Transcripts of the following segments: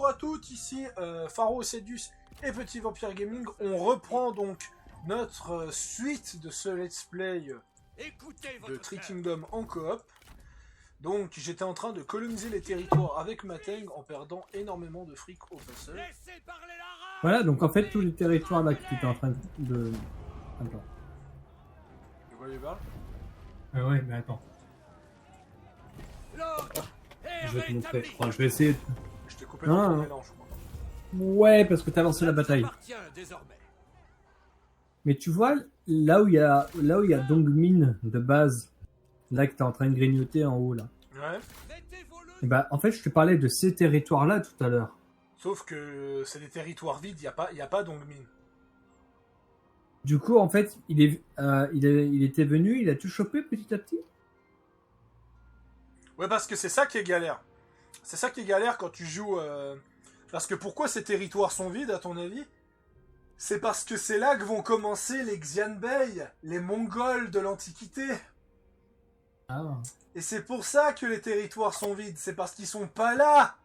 à toutes, ici Pharo Cedus et Petit Vampire Gaming. On reprend donc notre suite de ce let's play de Tree Kingdom en coop. Donc j'étais en train de coloniser les territoires avec Mateng en perdant énormément de fric au passage. Voilà, donc en fait tous les territoires là que tu étais en train de... Attends. De quoi il parle ? Ah ouais, mais attends. Je vais te montrer. Enfin, je vais essayer de... Je t'ai coupé dans ton non. mélange, je crois. Ouais, parce que t'as lancé la bataille. Mais tu vois, là où il y a Dongmin de base, là que t'es en train de grignoter en haut là. Ouais. Et bah, en fait, je te parlais de ces territoires-là tout à l'heure. Sauf que c'est des territoires vides, il y a pas Dongmin. Du coup, en fait, il était venu, il a tout chopé petit à petit. Ouais, parce que c'est ça qui est galère. C'est ça qui est galère quand tu joues... Parce que pourquoi ces territoires sont vides, à ton avis ? C'est parce que c'est là que vont commencer les Xianbei, les Mongols de l'Antiquité. Ah. Et c'est pour ça que les territoires sont vides. C'est parce qu'ils sont pas là.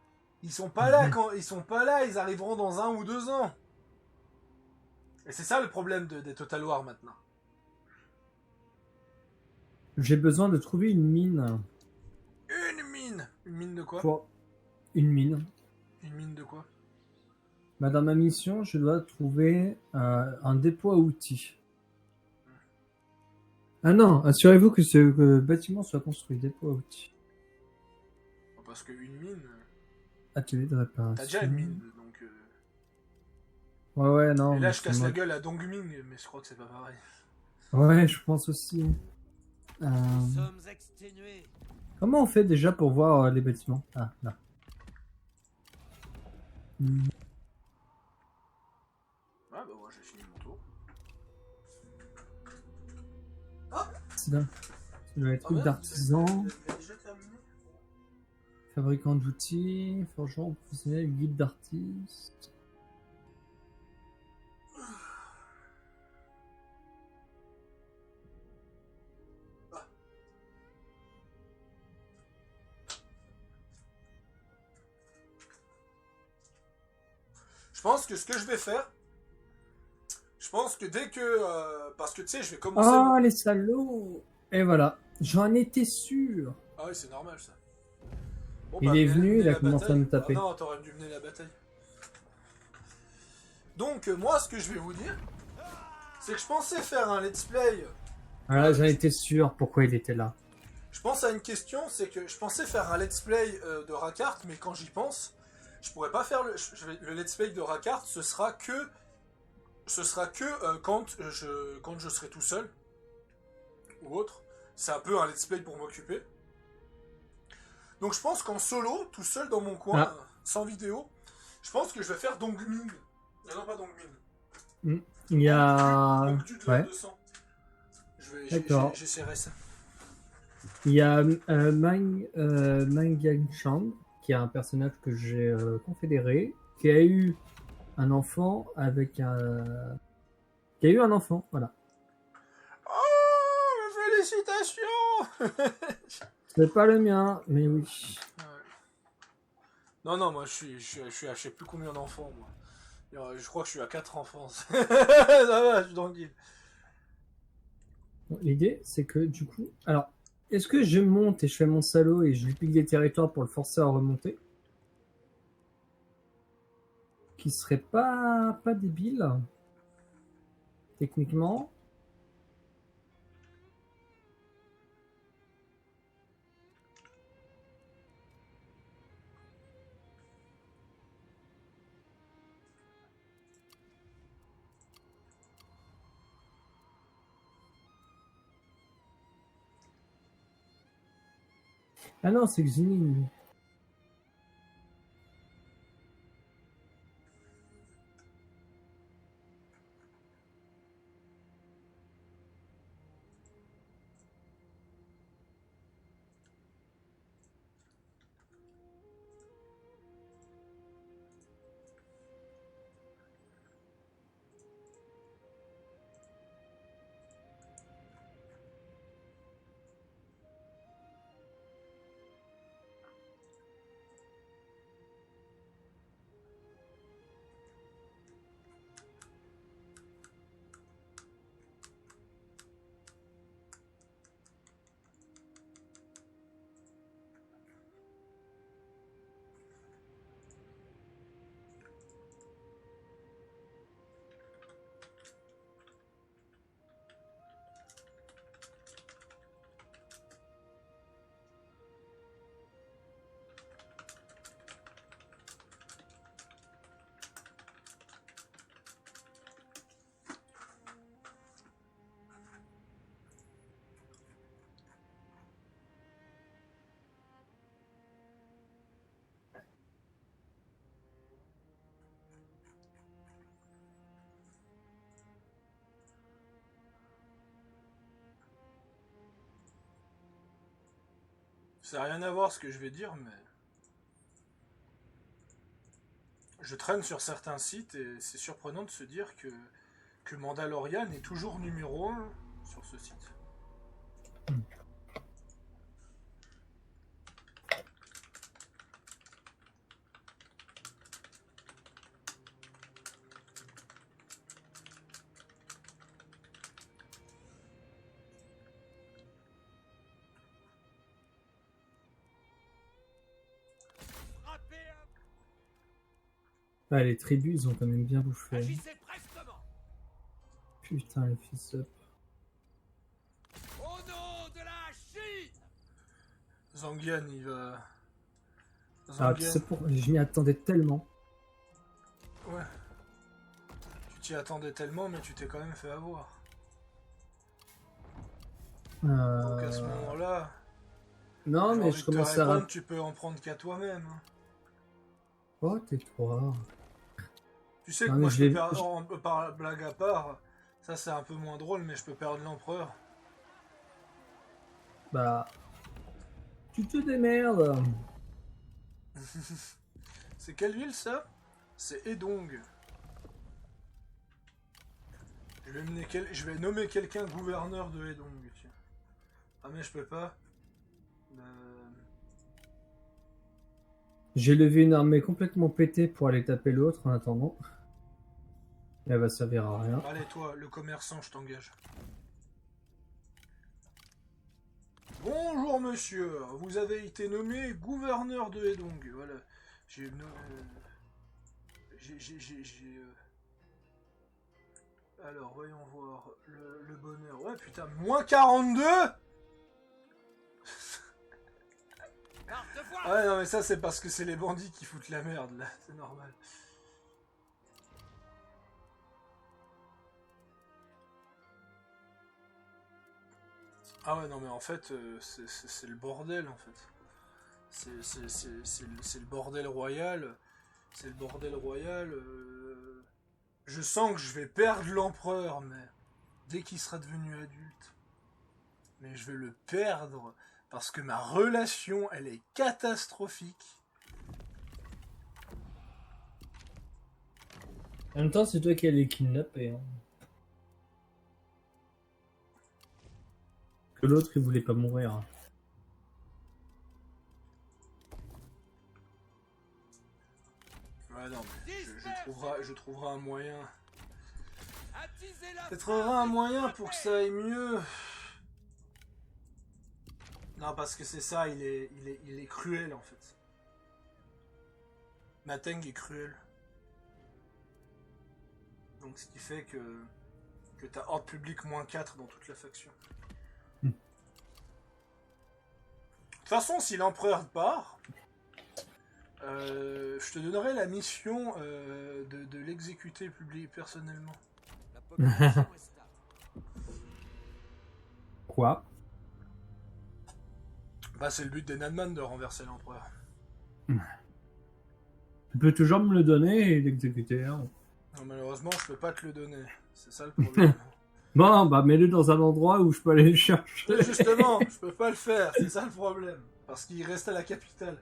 Ils sont pas là quand ils sont pas là. Ils arriveront dans 1 ou 2 ans. Et c'est ça le problème des Total War maintenant. J'ai besoin de trouver une mine. Une mine. Une mine de quoi ? Une mine. Une mine de quoi ? Bah, dans ma mission, je dois trouver un dépôt à outils. Ah non, assurez-vous que ce bâtiment soit construit. Dépôt à outils. Parce qu'une mine... Atelier de réparation. T'as déjà une mine, donc... Ouais, non. Et là, je casse la gueule à Dongming, mais je crois que c'est pas pareil. Ouais, je pense aussi. Comment on fait déjà pour voir les bâtiments ? Ah, là. Ah bah moi j'ai fini mon tour. C'est là. Ça doit être truc d'artisan. Fabricant d'outils, forgeron professionnel, guide d'artiste. Je pense que ce que je vais faire, je pense que dès que... parce que tu sais, je vais commencer... Oh, les salauds! Et voilà, j'en étais sûr. Ah oui, c'est normal ça. Bon, il est venu, il a commencé à nous taper. Ah non, t'aurais dû mener la bataille. Donc, moi, ce que je vais vous dire, c'est que je pensais faire un let's play... Voilà, j'en étais sûr pourquoi il était là. Je pense à une question, c'est que je pensais faire un let's play de Rakart, mais quand j'y pense, je pourrais pas faire le let's play de Rakart, ce sera que quand je serai tout seul, ou autre. C'est un peu un let's play pour m'occuper. Donc je pense qu'en solo, tout seul dans mon coin, sans vidéo, je pense que je vais faire Dongmin. Non, pas Dongmin. Il y a... Dongdu de 200. J'essaierai ça. Il y a Mangyangshang, qui est un personnage que j'ai confédéré, qui a eu un enfant avec un... Qui a eu un enfant, voilà. Oh, félicitations. C'est pas le mien, mais oui. Ouais. Non, moi je suis à je sais plus combien d'enfants, moi. Je crois que je suis à 4 enfants. Ça va, je suis tranquille. L'idée, c'est que du coup... Alors, est-ce que je monte et je fais mon salaud et je lui pique des territoires pour le forcer à remonter ? Qui serait pas débile, techniquement. Ah non, c'est Xinin. Ça n'a rien à voir ce que je vais dire, mais... Je traîne sur certains sites et c'est surprenant de se dire que Mandalorian est toujours numéro 1 sur ce site. Ah, les tribus, ils ont quand même bien bouffé. Putain, les fils up. Au nom de la Chine. Zangian, il va... Ah, tu sais pour... Je m'y attendais tellement. Ouais. Tu t'y attendais tellement, mais tu t'es quand même fait avoir. Donc à ce moment-là... Non, mais je commence à... Tu peux en prendre qu'à toi-même. Hein. Oh, tais-toi. Tu sais que moi, je peux perdre, par blague à part, ça c'est un peu moins drôle, mais je peux perdre l'empereur. Bah... Tu te démerdes. C'est quelle ville, ça? C'est Edong. Je vais nommer quelqu'un gouverneur de Edong. Tiens. Ah mais je peux pas. J'ai levé une armée complètement pétée pour aller taper l'autre en attendant. Elle va servir à rien. Allez toi, le commerçant, je t'engage. Bonjour monsieur, vous avez été nommé gouverneur de Edong. Voilà. J'ai... Alors, voyons voir. Le bonheur. Ouais, putain, moins 42. Ouais, non, mais ça, c'est parce que c'est les bandits qui foutent la merde, là. C'est normal. Ah ouais, non, mais en fait, c'est le bordel, en fait. C'est le bordel royal. C'est le bordel royal. Je sens que je vais perdre l'empereur, mais dès qu'il sera devenu adulte. Mais je vais le perdre parce que ma relation, elle est catastrophique. En même temps, c'est toi qui allais kidnapper. Hein. Que l'autre, il voulait pas mourir. Ouais, non, mais je trouverai un moyen. Je trouverai un moyen pour que ça aille mieux. Non, parce que c'est ça, il est cruel, en fait. Mateng est cruel. Donc, ce qui fait que t'as ordre public moins 4 dans toute la faction. De toute façon, si l'empereur part, je te donnerai la mission de l'exécuter personnellement. Quoi? Bah, c'est le but des Nadman de renverser l'empereur. Tu peux toujours me le donner et l'exécuter. Hein. Non, malheureusement, je peux pas te le donner. C'est ça le problème. Bon, bah mets-le dans un endroit où je peux aller le chercher. Justement, je peux pas le faire. C'est ça le problème. Parce qu'il reste à la capitale.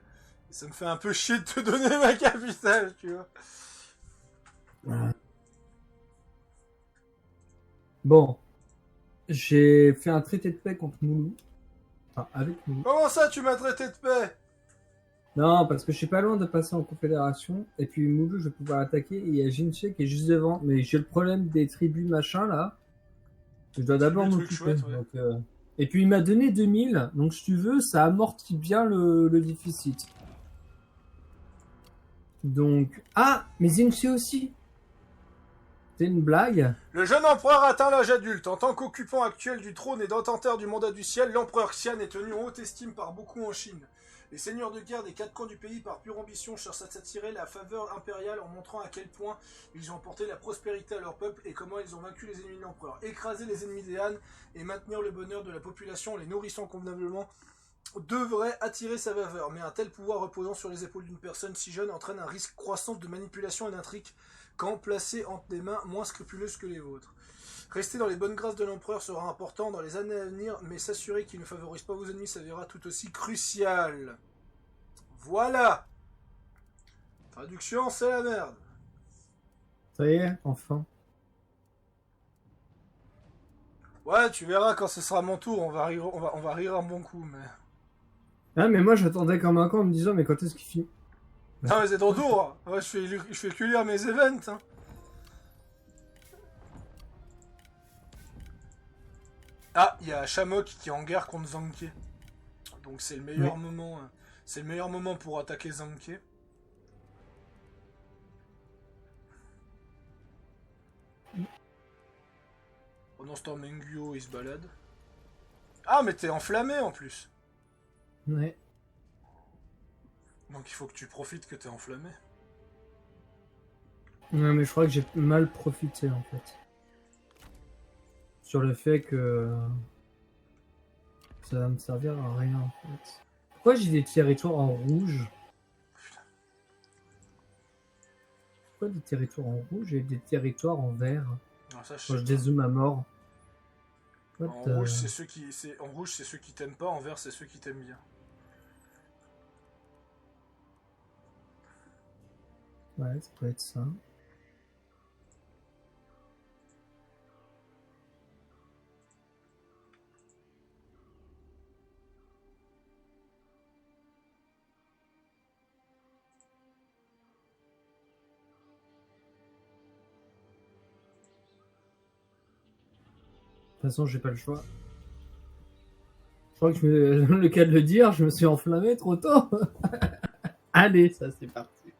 Et ça me fait un peu chier de te donner ma capitale, tu vois. Bon. J'ai fait un traité de paix contre Moulou. Enfin, avec Moulou. Comment ça, tu m'as traité de paix? Non, parce que je suis pas loin de passer en confédération. Et puis Moulou, je vais pouvoir attaquer. Et il y a Jinche qui est juste devant. Mais j'ai le problème des tribus machin là. Je dois d'abord m'occuper. Ouais. Et puis il m'a donné 2000. Donc si tu veux, ça amortit bien le déficit. Donc... Ah, mais Jinche aussi. C'est une blague. Le jeune empereur atteint l'âge adulte. En tant qu'occupant actuel du trône et détenteur du mandat du ciel, l'empereur Xian est tenu en haute estime par beaucoup en Chine. Les seigneurs de guerre des 4 camps du pays, par pure ambition, cherchent à s'attirer la faveur impériale en montrant à quel point ils ont apporté la prospérité à leur peuple et comment ils ont vaincu les ennemis de l'empereur. Écraser les ennemis des Han et maintenir le bonheur de la population en les nourrissant convenablement devrait attirer sa faveur. Mais un tel pouvoir reposant sur les épaules d'une personne si jeune entraîne un risque croissant de manipulation et d'intrigue quand placé entre des mains moins scrupuleuses que les vôtres. Rester dans les bonnes grâces de l'empereur sera important dans les années à venir, mais s'assurer qu'il ne favorise pas vos ennemis s'avérera tout aussi crucial. Voilà. Traduction, c'est la merde. Ça y est, enfin. Ouais, tu verras quand ce sera mon tour, on va rire un bon coup, mais... Ah, mais moi j'attendais comme un con en me disant, mais quand est-ce qu'il finit? Non mais c'est ton tour. Ouais, je fais que lire mes events. Hein. Ah, il y a Shamok qui est en guerre contre Zanke. Donc c'est le meilleur moment. C'est le meilleur moment pour attaquer Zanke. Pendant ce temps, Menguo il se balade. Ah, mais t'es enflammé en plus. Ouais. Donc il faut que tu profites que t'es enflammé. Ouais, mais je crois que j'ai mal profité en fait. Sur le fait que ça va me servir à rien en fait. Pourquoi j'ai des territoires en rouge? Pourquoi des territoires en rouge et des territoires en vert? Non, ça, Quand je dézoome à mort. En rouge, c'est ceux qui, en rouge, c'est ceux qui t'aiment pas. En vert, c'est ceux qui t'aiment bien. Ouais, ça peut être ça. De toute façon, j'ai pas le choix. Je crois que le cas de le dire, je me suis enflammé trop tôt. Allez, ça c'est parti.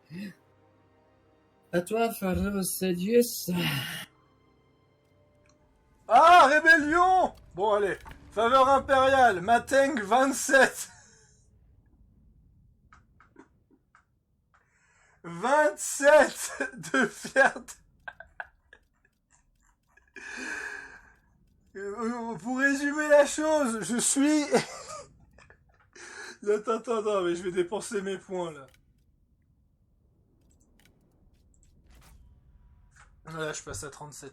À toi, Pharaoh Sedius. Ah, rébellion! Bon, allez. Faveur impériale, Mateng 27. 27 de fierté. Pour résumer la chose, je suis... Attends, mais je vais dépenser mes points, là. Voilà, je passe à 37.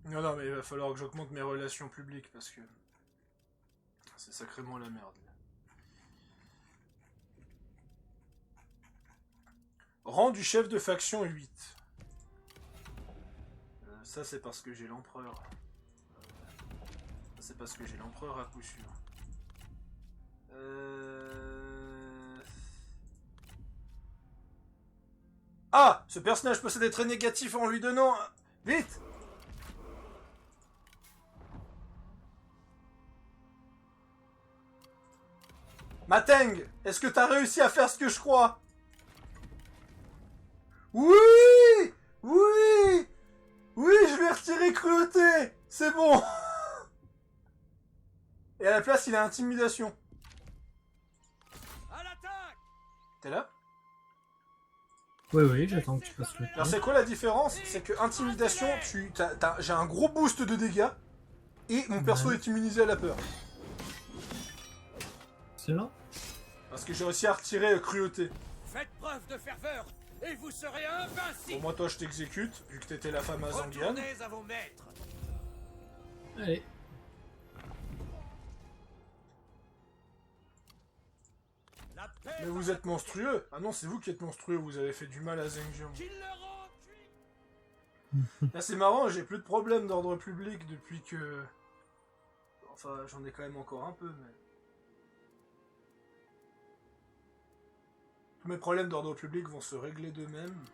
Non, mais il va falloir que j'augmente mes relations publiques, parce que... c'est sacrément la merde. Rang du chef de faction 8. Ça, c'est parce que j'ai l'empereur. C'est parce que j'ai l'empereur à coup sûr. Ah! Ce personnage possède des traits négatifs en lui donnant... Vite! Mateng! Est-ce que t'as réussi à faire ce que je crois? Oui! Oui! Oui, je lui ai retiré cruauté! C'est bon! Et à la place, il a intimidation. À l'attaque! T'es là? Oui, j'attends que tu passes le Alors temps. c'est quoi la différence? C'est que intimidation, j'ai un gros boost de dégâts et mon perso est immunisé à la peur. C'est là? Parce que j'ai réussi à retirer cruauté. Faites preuve de ferveur et vous serez invincibles. Bon, moi toi je t'exécute, vu que t'étais la femme à Zangian. Retournez à vos maîtres. Allez. La paix Mais vous êtes monstrueux. Ah non, c'est vous qui êtes monstrueux, vous avez fait du mal à Zhengjiang. qu'il le rend cuit. Là c'est marrant, j'ai plus de problèmes d'ordre public depuis que... Enfin, j'en ai quand même encore un peu, mais... Tous mes problèmes d'ordre public vont se régler d'eux-mêmes.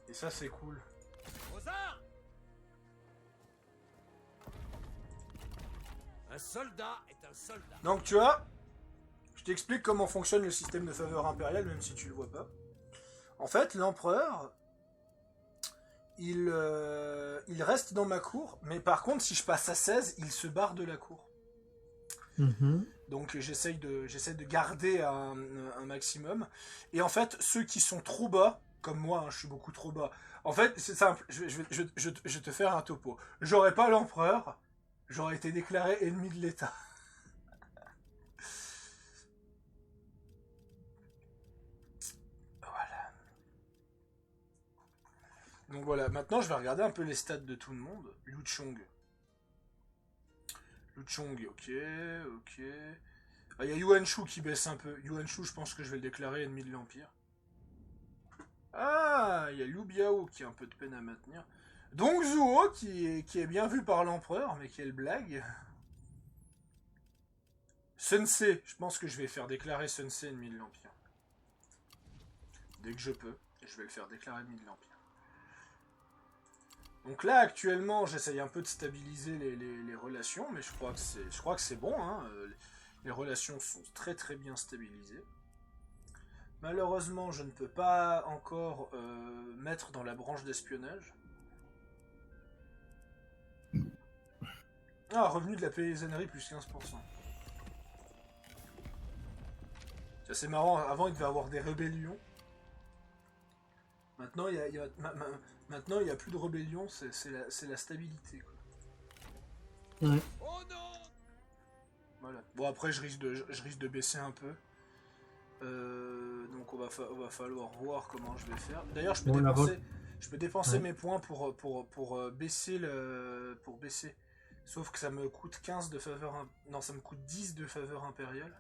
Et ça, c'est cool. Aux armes. Un soldat est un soldat. Donc, tu vois, je t'explique comment fonctionne le système de faveur impériale, même si tu le vois pas. En fait, l'empereur, il reste dans ma cour, mais par contre, si je passe à 16, il se barre de la cour. Donc j'essaie de garder un maximum. Et en fait, ceux qui sont trop bas, comme moi, hein, je suis beaucoup trop bas. En fait, c'est simple, je vais te faire un topo. J'aurais pas l'empereur, j'aurais été déclaré ennemi de l'État. Voilà. Donc voilà, maintenant je vais regarder un peu les stats de tout le monde. Luchong. Luchong, ok. Ah, il y a Yuan Shu qui baisse un peu. Yuan Shu, je pense que je vais le déclarer ennemi de l'Empire. Ah, il y a Liu Biao qui a un peu de peine à maintenir. Dong Zhuo qui est bien vu par l'empereur, mais quelle blague. Sun Ce, je pense que je vais faire déclarer Sun Ce ennemi de l'Empire. Dès que je peux, je vais le faire déclarer ennemi de l'Empire. Donc là, actuellement, j'essaye un peu de stabiliser les relations, mais je crois que c'est bon. Hein. Les relations sont très très bien stabilisées. Malheureusement, je ne peux pas encore mettre dans la branche d'espionnage. Ah, revenu de la paysannerie, plus 15%. C'est marrant, avant il devait y avoir des rébellions. Maintenant, il y a plus de rébellion, c'est la stabilité. Quoi. Ouais. Oh non! Voilà. Bon, après, je risque de baisser un peu. Donc, on va falloir voir comment je vais faire. D'ailleurs, je peux dépenser mes points pour baisser pour baisser. Sauf que ça me coûte 15 de faveur... Non, ça me coûte 10 de faveur impériale.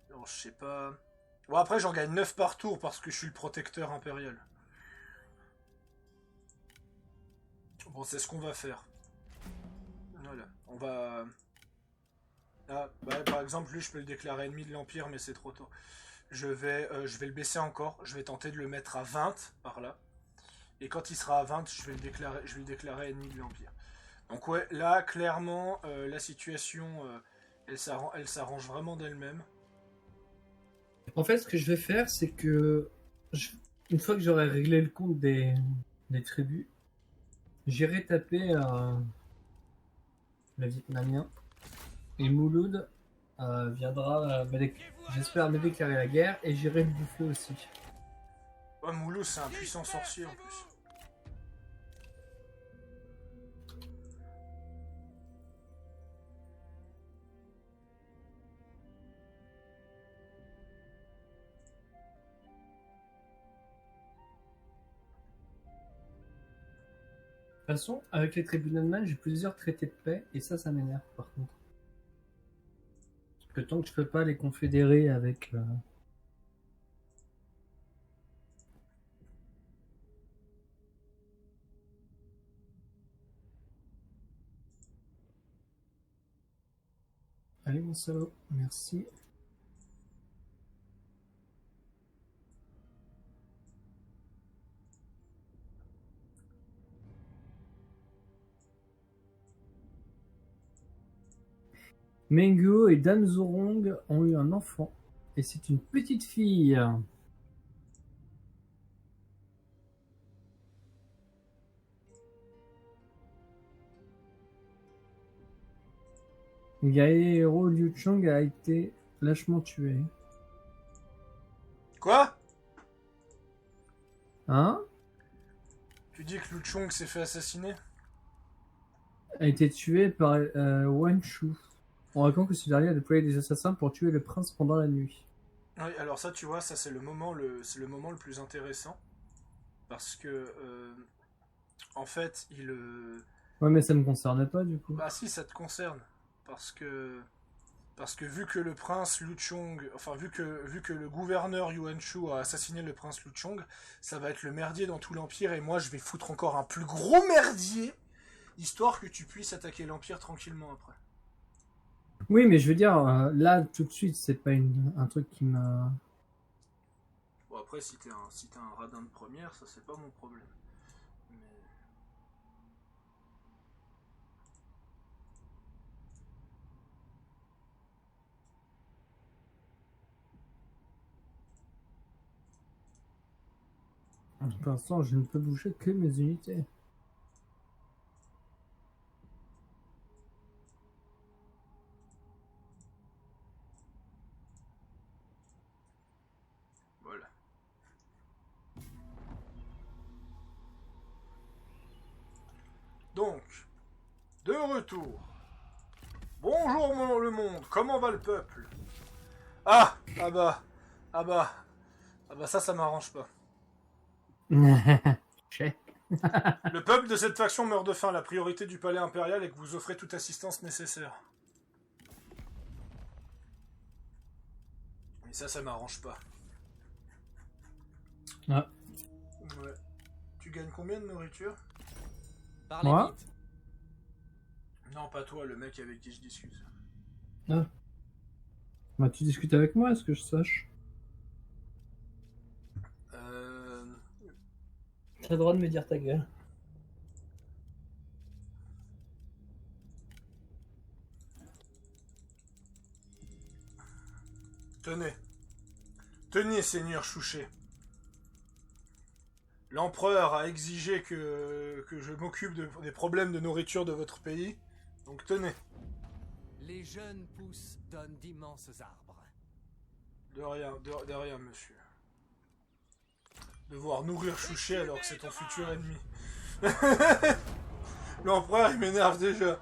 Alors, je sais pas... Bon, après, j'en gagne 9 par tour parce que je suis le protecteur impérial. Bon, c'est ce qu'on va faire. Voilà. On va... Ah, bah, par exemple, lui, je peux le déclarer ennemi de l'Empire, mais c'est trop tôt. Je vais le baisser encore. Je vais tenter de le mettre à 20, par là. Et quand il sera à 20, je vais le déclarer ennemi de l'Empire. Donc ouais, là, clairement, la situation, elle s'arrange vraiment d'elle-même. En fait, ce que je vais faire, c'est que une fois que j'aurai réglé le compte des tribus, j'irai taper le Vietnamien. Et Mouloud viendra, j'espère, me déclarer la guerre et j'irai le bouffer aussi. Ouais, Mouloud, c'est un puissant sorcier en plus. De toute façon, avec les tribunaux de Man, j'ai plusieurs traités de paix et ça m'énerve par contre. Parce que tant que je peux pas les confédérer avec... Allez mon salaud, merci. Menguo et Dame Zorong ont eu un enfant. Et c'est une petite fille. Le guerrier héros Liu Chang a été lâchement tué. Quoi? Hein? Tu dis que Liu Chong s'est fait assassiner? A été tué par Wan Shu. On raconte que ce dernier a déployé des assassins pour tuer le prince pendant la nuit. Oui, alors ça, tu vois, ça c'est le moment le plus intéressant. Parce que, en fait, Ouais, mais ça me concerne pas du coup. Bah si, ça te concerne. Parce que vu que le prince Liu Chong, enfin vu que le gouverneur Yuan Shu a assassiné le prince Liu Chong, ça va être le merdier dans tout l'Empire et moi je vais foutre encore un plus gros merdier, histoire que tu puisses attaquer l'Empire tranquillement après. Oui, mais je veux dire, là tout de suite, c'est pas un truc qui me... Bon après si t'es un radin de première, ça c'est pas mon problème. Mais... Pour l'instant, je ne peux bouger que mes unités. Voilà. Donc, de retour. Bonjour le monde, comment va le peuple? Ah bah ça m'arrange pas. Check. Le peuple de cette faction meurt de faim. La priorité du palais impérial est que vous offrez toute assistance nécessaire. Et ça m'arrange pas. Ah. Ouais. Tu gagnes combien de nourriture? Parlez Moi vite. Non, pas toi, le mec avec qui je discute. Ah. Bah, tu discutes avec moi, est-ce que je sache? T'as le droit de me dire ta gueule. Tenez. Tenez, seigneur Chouché. L'empereur a exigé que je m'occupe des problèmes de nourriture de votre pays. Donc tenez. Les jeunes pousses donnent d'immenses arbres. De rien, monsieur. Devoir nourrir Chouché alors que c'est ton futur ennemi. L'empereur, il m'énerve déjà.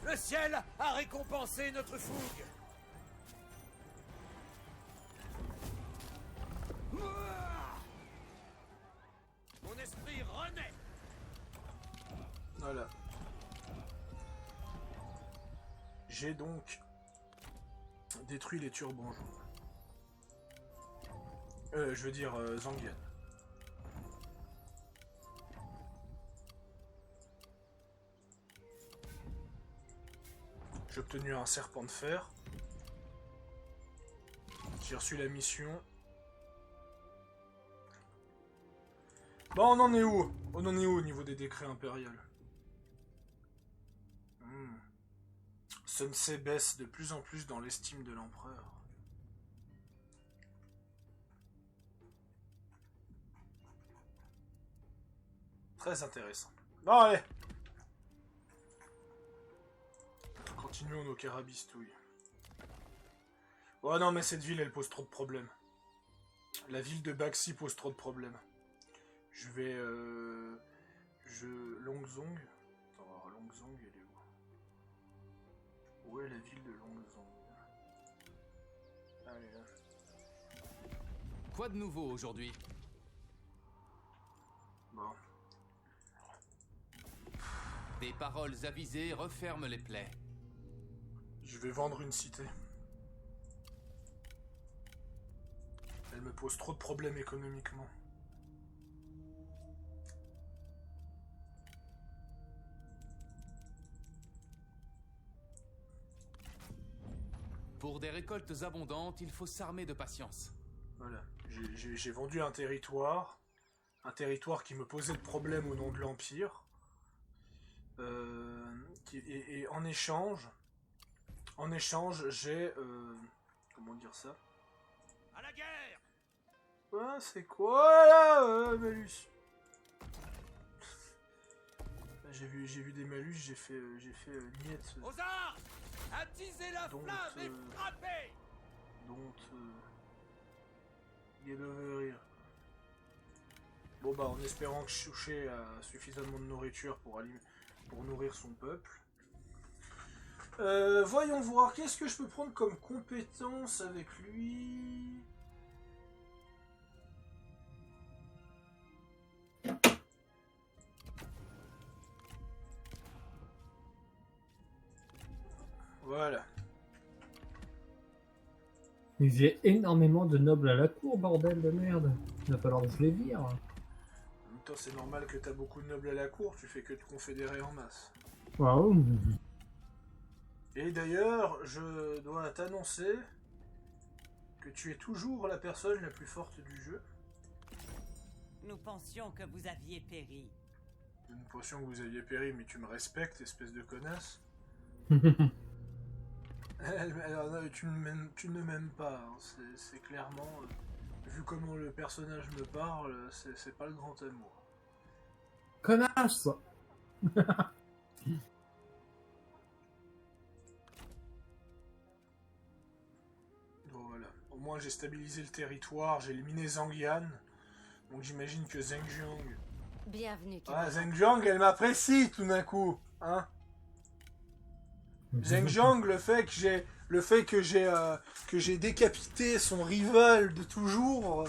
Le ciel a récompensé notre fougue. Mon esprit renaît. Voilà. J'ai donc détruit les turbans jaunes. Je veux dire Zangian. J'ai obtenu un serpent de fer. J'ai reçu la mission. Bon, on en est où? On en est où au niveau des décrets impériaux? Sensei baisse de plus en plus dans l'estime de l'empereur. Très intéressant. Bon, allez. Continuons nos carabistouilles. Oh non, mais cette ville, elle pose trop de problèmes. La ville de Baxi pose trop de problèmes. Je vais... Longzong. Attends, Longzong, elle est où? Où est la ville de Longzong? Ah, elle est là. Quoi de nouveau aujourd'hui? Bon. Des paroles avisées referment les plaies. Je vais vendre une cité. Elle me pose trop de problèmes économiquement. Pour des récoltes abondantes, il faut s'armer de patience. Voilà. J'ai vendu un territoire. Un territoire qui me posait de problèmes au nom de l'Empire. Et en échange... j'ai... comment dire ça? À la guerre! Ouais, c'est quoi là, malus? J'ai vu des malus, j'ai fait niette. Aux armes! Attisez la flamme et frappez! Get over here. Bon bah en espérant que Chouché a suffisamment de nourriture pour nourrir son peuple. Voyons voir, qu'est-ce que je peux prendre comme compétence avec lui? Voilà. Mais j'ai énormément de nobles à la cour, bordel de merde. Il va falloir que je les vire. En même temps, c'est normal que t'as beaucoup de nobles à la cour, tu fais que te confédérer en masse. Waouh. Et d'ailleurs, je dois t'annoncer que tu es toujours la personne la plus forte du jeu. Nous pensions que vous aviez péri. Nous pensions que vous aviez péri, mais tu me respectes, espèce de connasse. Alors, non, tu ne m'aimes pas, hein. C'est clairement... vu comment le personnage me parle, c'est pas le grand amour. Connasse. Bon voilà, au moins j'ai stabilisé le territoire, j'ai éliminé Zangian, donc j'imagine que Zheng Jiang... Bienvenue. Ah, Zheng Jiang, elle m'apprécie tout d'un coup, hein. Zheng Jiang, le fait que j'ai décapité son rival de toujours.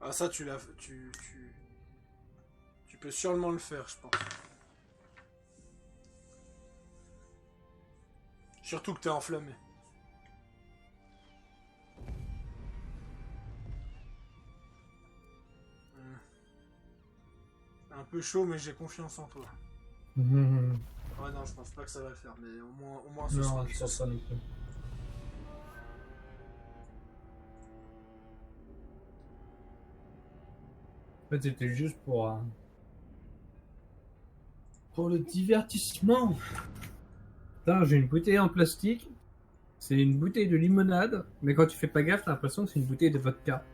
Ah ça tu peux sûrement le faire, je pense. Surtout que t'es enflammé. Un peu chaud, mais j'ai confiance en toi. Ouais, non, je pense pas que ça va le faire, mais au moins ce soir. Non, je pense pas non plus. En fait, c'était juste pour le divertissement. Putain, j'ai une bouteille en plastique. C'est une bouteille de limonade, mais quand tu fais pas gaffe, t'as l'impression que c'est une bouteille de vodka.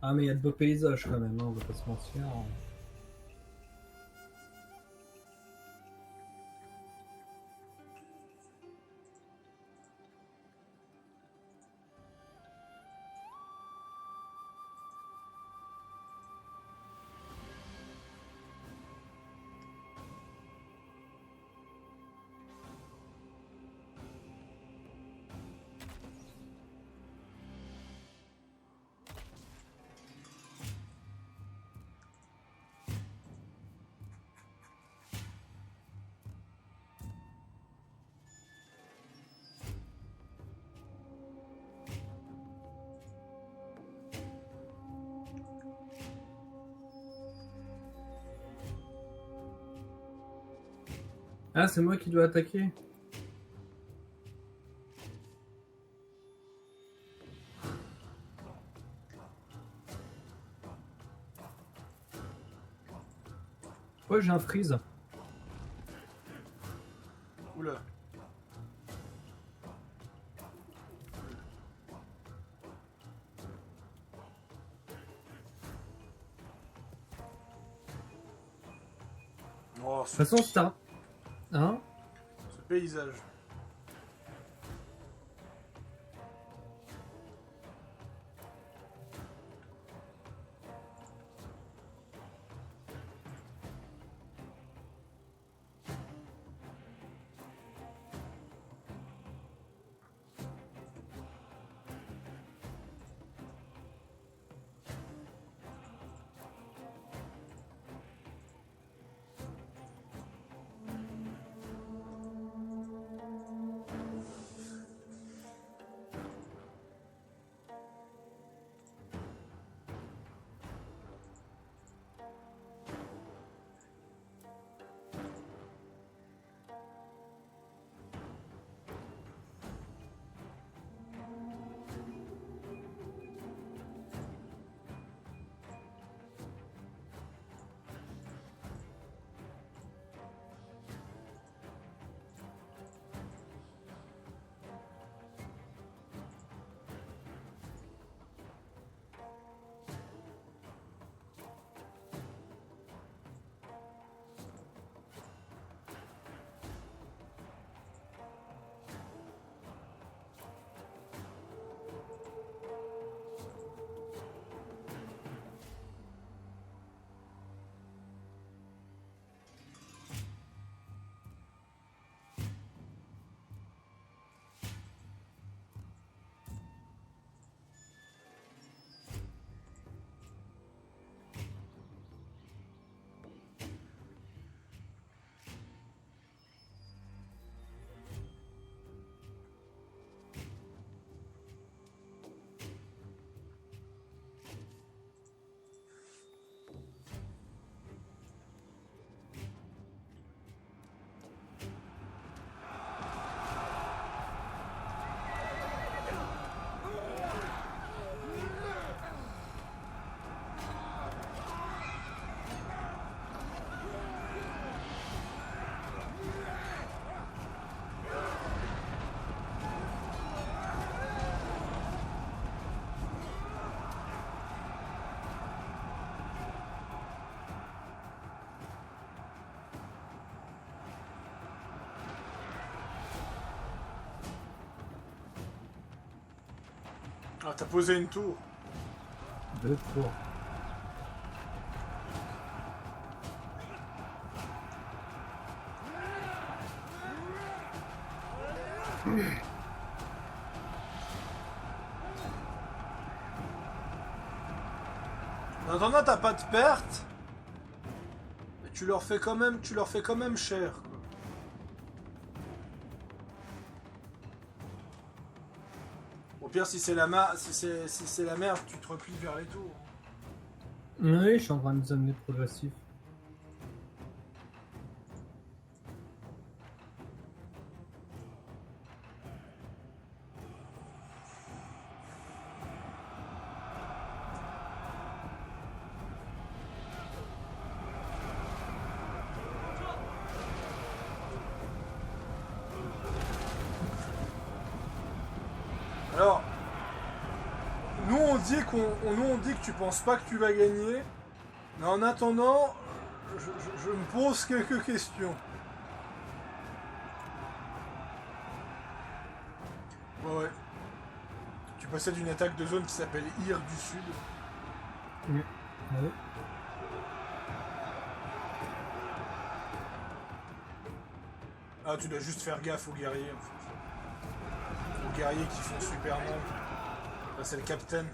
Ah, mais il y a de beaux paysages quand même, hein, on va pas se mentir. Ah, c'est moi qui dois attaquer. Ouais, j'ai un freeze. Oula. Oh, De toute façon, c'est un... Hein? ce paysage. Ah, t'as posé une tour. 2 tours. En attendant, t'as pas de perte. Mais tu leur fais quand même cher, quoi. Au pire, si c'est la merde, tu te replies vers les tours. Oui, je suis en train de nous amener progressif. Alors, nous on dit que tu penses pas que tu vas gagner, mais en attendant, je me pose quelques questions. Ouais. Tu possèdes une attaque de zone qui s'appelle Ir du Sud. Oui. Ouais. Ah, tu dois juste faire gaffe aux guerriers en fait. Aux guerriers qui font super mal. Là, c'est le capitaine.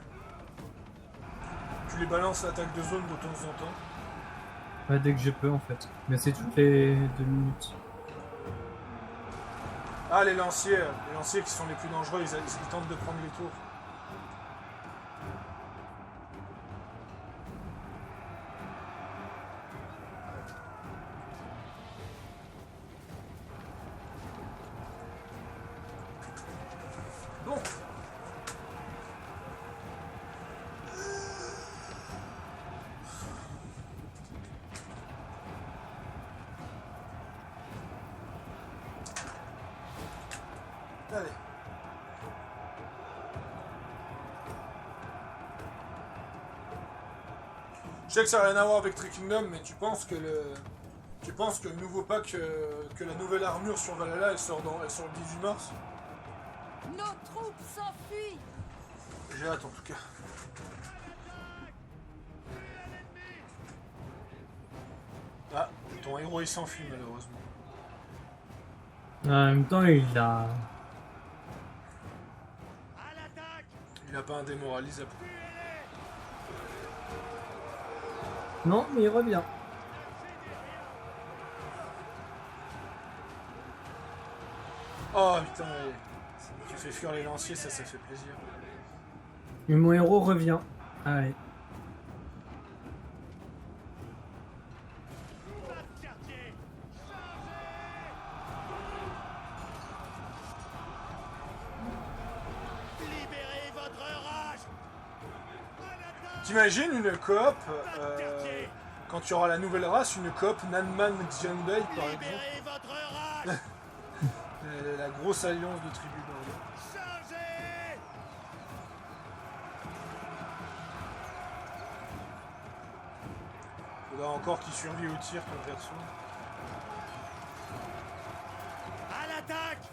Tu les balances l'attaque de zone de temps en temps. Ouais, dès que je peux en fait. Mais c'est toutes les 2 minutes. Ah, les lanciers qui sont les plus dangereux, ils tentent de prendre les tours. Bon. Allez. Je sais que ça n'a rien à voir avec Tree Kingdom, mais tu penses que le nouveau pack, que la nouvelle armure sur Valhalla, elle sort le 18 mars? Nos troupes s'enfuient. J'ai hâte en tout cas. Ah, ton héros il s'enfuit malheureusement. En même temps, il a... Il a pas un démoralisable. Non, mais il revient. Oh putain, ouais. Tu fais fuir les lanciers, ça fait plaisir. Et mon héros revient. Allez. T'imagines une coop, quand tu auras la nouvelle race, une coop Nanman Xianbei par exemple. La grosse alliance de tribus bordel. Faudra encore qu'il survit au tir ton perso. À l'attaque!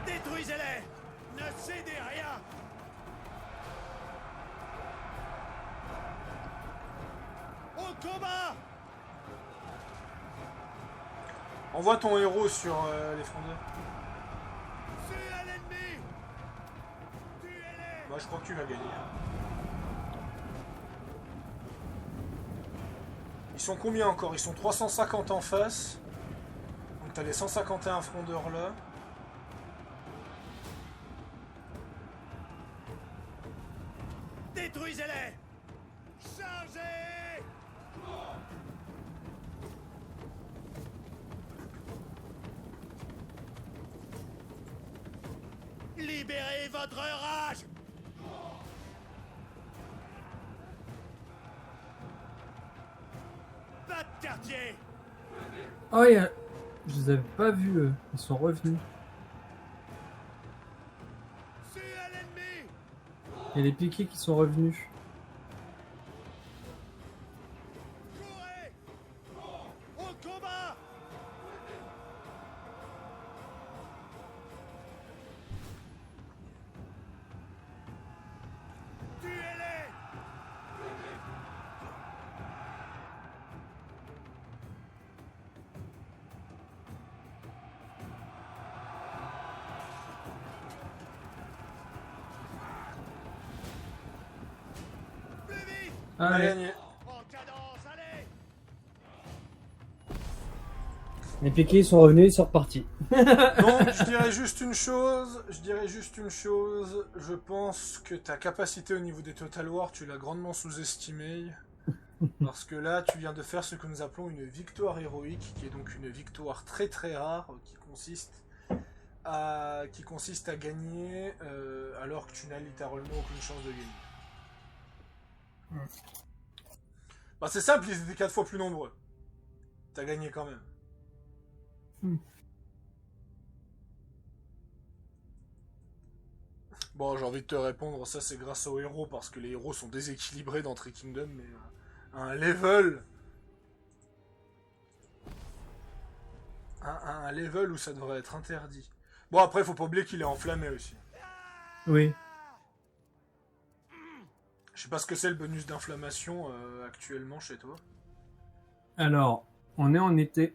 Détruisez-les! Ne cédez rien! Au combat! Envoie ton héros sur les frondeurs. Tuez à l'ennemi! Tuez-les! Moi je crois que tu vas gagner. Ils sont combien encore? Ils sont 350 en face. Donc t'as les 151 frondeurs là. Détruisez-les! Chargez! Libérez votre rage! Pas de quartier! Oh, il y a... Je les avais pas vus, eux. Ils sont revenus. Tuez à l'ennemi! Il y a les piquets qui sont revenus. Courez! Au combat! On a Allez. gagné. En cadence, allez. Les piquets sont revenus, ils sont repartis. Donc, je dirais juste une chose. Je pense que ta capacité au niveau des Total War, tu l'as grandement sous-estimée. Parce que là, tu viens de faire ce que nous appelons une victoire héroïque, qui est donc une victoire très très rare, qui consiste à gagner alors que tu n'as littéralement aucune chance de gagner. Bah, c'est simple, ils étaient 4 fois plus nombreux. T'as gagné quand même. Bon, j'ai envie de te répondre, ça c'est grâce aux héros, parce que les héros sont déséquilibrés dans Three Kingdom, mais à un level... un level où ça devrait être interdit. Bon, après, faut pas oublier qu'il est enflammé aussi. Oui. Je sais pas ce que c'est le bonus d'inflammation actuellement chez toi. Alors, on est en été.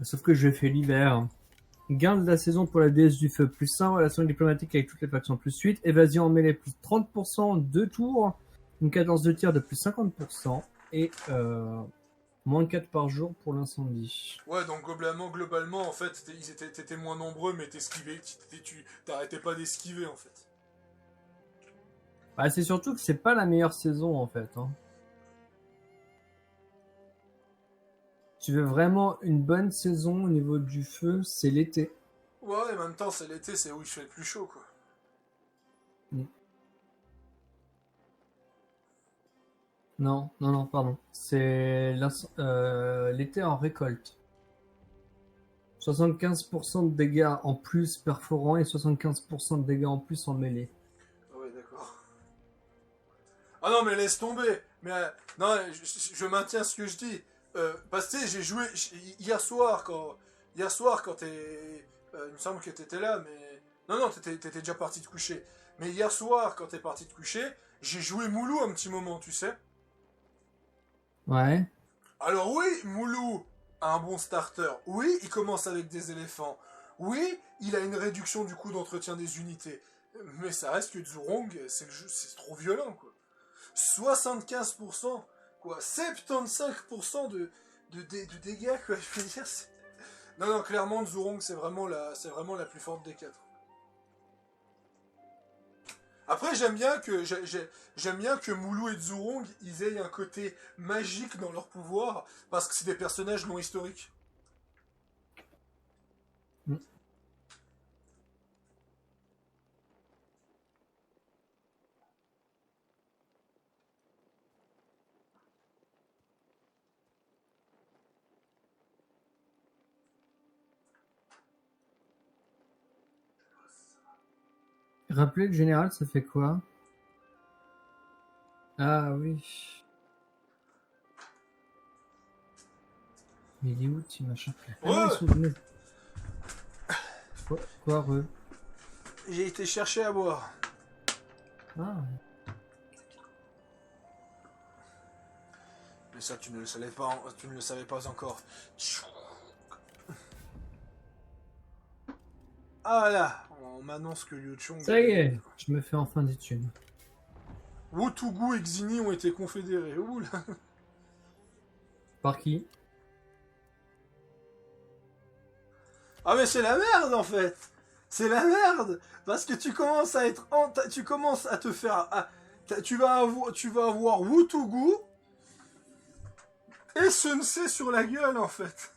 Sauf que je fais l'hiver. Gain de la saison pour la déesse du feu, plus 1, relation diplomatique avec toutes les factions, plus 8, évasion en mêlée, plus 30%, 2 tours, une cadence de tir de plus 50%, et moins 4 par jour pour l'incendie. Ouais, donc globalement en fait, t'étais moins nombreux, mais t'arrêtais pas d'esquiver, en fait. Bah, c'est surtout que c'est pas la meilleure saison, en fait. Hein. Tu veux vraiment une bonne saison au niveau du feu, c'est l'été. Ouais, et en même temps, c'est l'été, c'est où il fait le plus chaud, quoi. Non, pardon. C'est l'été en récolte. 75% de dégâts en plus perforants et 75% de dégâts en plus en mêlée. Ah ouais, d'accord. Ah non, mais laisse tomber. Mais non, je maintiens ce que je dis. Parce que tu sais, j'ai joué hier soir quand t'es... il me semble que t'étais là, mais... Non, t'étais déjà parti te coucher. Mais hier soir, quand t'es parti te coucher, j'ai joué Moulou un petit moment, tu sais. Ouais. Alors oui, Moulou a un bon starter. Oui, il commence avec des éléphants. Oui, il a une réduction du coût d'entretien des unités. Mais ça reste que Zhurong, c'est trop violent, quoi. 75%, quoi. 75% de dégâts, quoi. Je veux dire, non, clairement, Zhurong, c'est vraiment la plus forte des 4. Après, j'aime bien que Moulou et Zhurong, ils aient un côté magique dans leur pouvoir, parce que c'est des personnages non historiques. Rappeler le général, ça fait quoi? Ah oui. Mais il est où, petit machin? Ah non, ils sont venus. Quoi, re? J'ai été chercher à boire. Ah. Mais ça, tu ne le savais pas encore. Ah voilà, on m'annonce que Liu Chong... Ça y est, je me fais enfin des thunes. Wotugu et Xini ont été confédérés. Ouh là. Par qui? Ah mais c'est la merde en fait. C'est la merde parce que tu commences à être tu commences à te faire tu vas avoir Wotugu et Sensei sur la gueule en fait.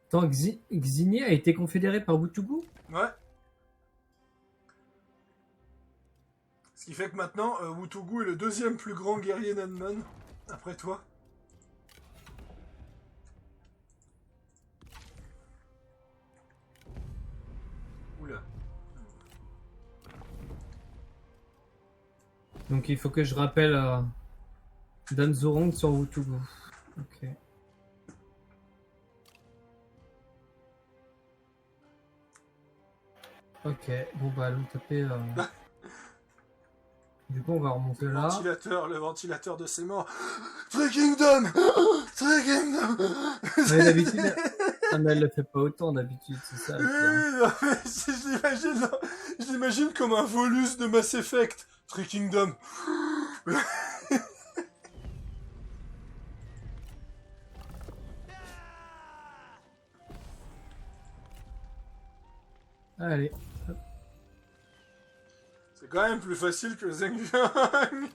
Attends, Xini a été confédéré par Wutugu? Ouais. Ce qui fait que maintenant Wotugu est le deuxième plus grand guerrier Nanman après toi. Oula. Donc il faut que je rappelle Dan Zhurong sur Wutugu. Ok. Ok, bon bah allons taper... Du coup on va remonter là. Le ventilateur de ses morts. Three Kingdom. Three Kingdom. Mais d'habitude... Ah mais elle le fait pas autant d'habitude, c'est ça. Je l'imagine comme un Volus de Mass Effect. Three Kingdom. Allez. C'est quand même plus facile que Zheng Yuan.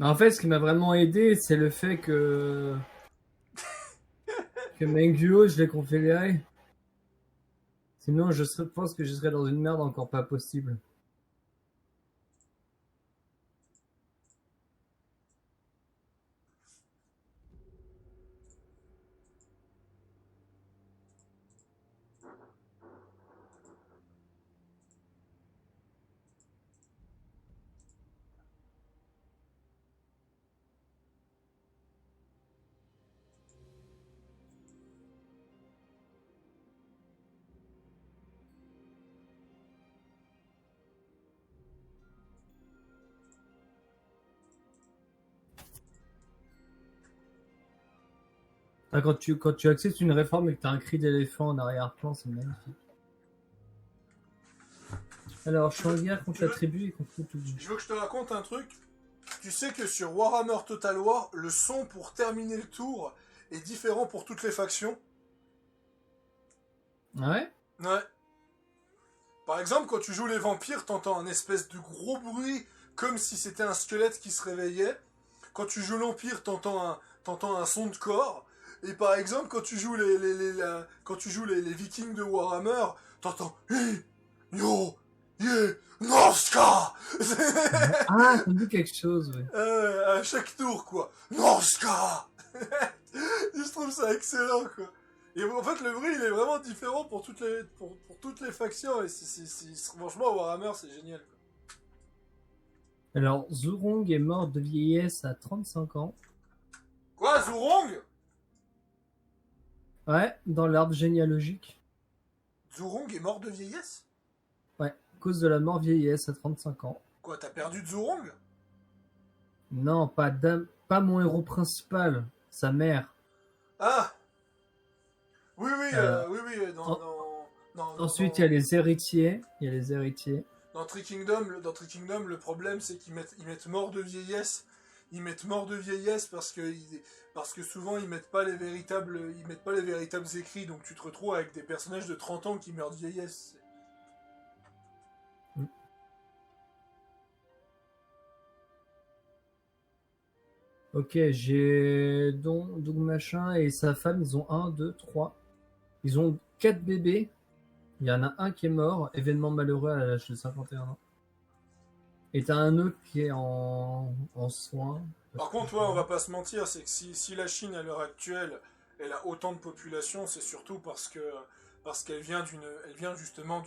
En fait, ce qui m'a vraiment aidé, c'est le fait que Mengguo, je l'ai confédéré. Sinon, pense que je serais dans une merde encore pas possible. Ah, quand tu acceptes une réforme et que tu as un cri d'éléphant en arrière-plan, c'est magnifique. Alors, je suis en guerre contre la tribu et contre tout. Je veux que je te raconte un truc. Tu sais que sur Warhammer Total War, le son pour terminer le tour est différent pour toutes les factions. Ouais. Ouais. Par exemple, quand tu joues les vampires, t'entends un espèce de gros bruit, comme si c'était un squelette qui se réveillait. Quand tu joues l'Empire, t'entends un son de corps. Et par exemple, quand tu joues les Vikings de Warhammer, t'entends Yo, yeah, Norska. Ah, t'as dit quelque chose, ouais. À chaque tour, quoi. Norska. Je trouve ça excellent, quoi. Et en fait, le bruit, il est vraiment différent pour toutes les factions. Et franchement, Warhammer, c'est génial, quoi. Alors, Zhurong est mort de vieillesse à 35 ans. Quoi, Zhurong? Ouais, dans l'arbre généalogique. Zhurong est mort de vieillesse? Ouais, à cause de la mort vieillesse à 35 ans. Quoi, t'as perdu Zhurong? Non, pas mon héros principal, sa mère. Ah! Oui, Ensuite, il y a les héritiers. Dans Three Kingdom, le problème, c'est qu'ils mettent mort de vieillesse. Ils mettent mort de vieillesse parce que souvent ils mettent pas les véritables écrits, donc tu te retrouves avec des personnages de 30 ans qui meurent de vieillesse. Ok, j'ai donc machin et sa femme, ils ont 1, 2, 3. Ils ont 4 bébés. Il y en a un qui est mort, événement malheureux à l'âge de 51 ans. Et t'as un autre qui est en soins. Par contre, ouais, on va pas se mentir, c'est que si la Chine à l'heure actuelle, elle a autant de population, c'est surtout parce qu'elle vient justement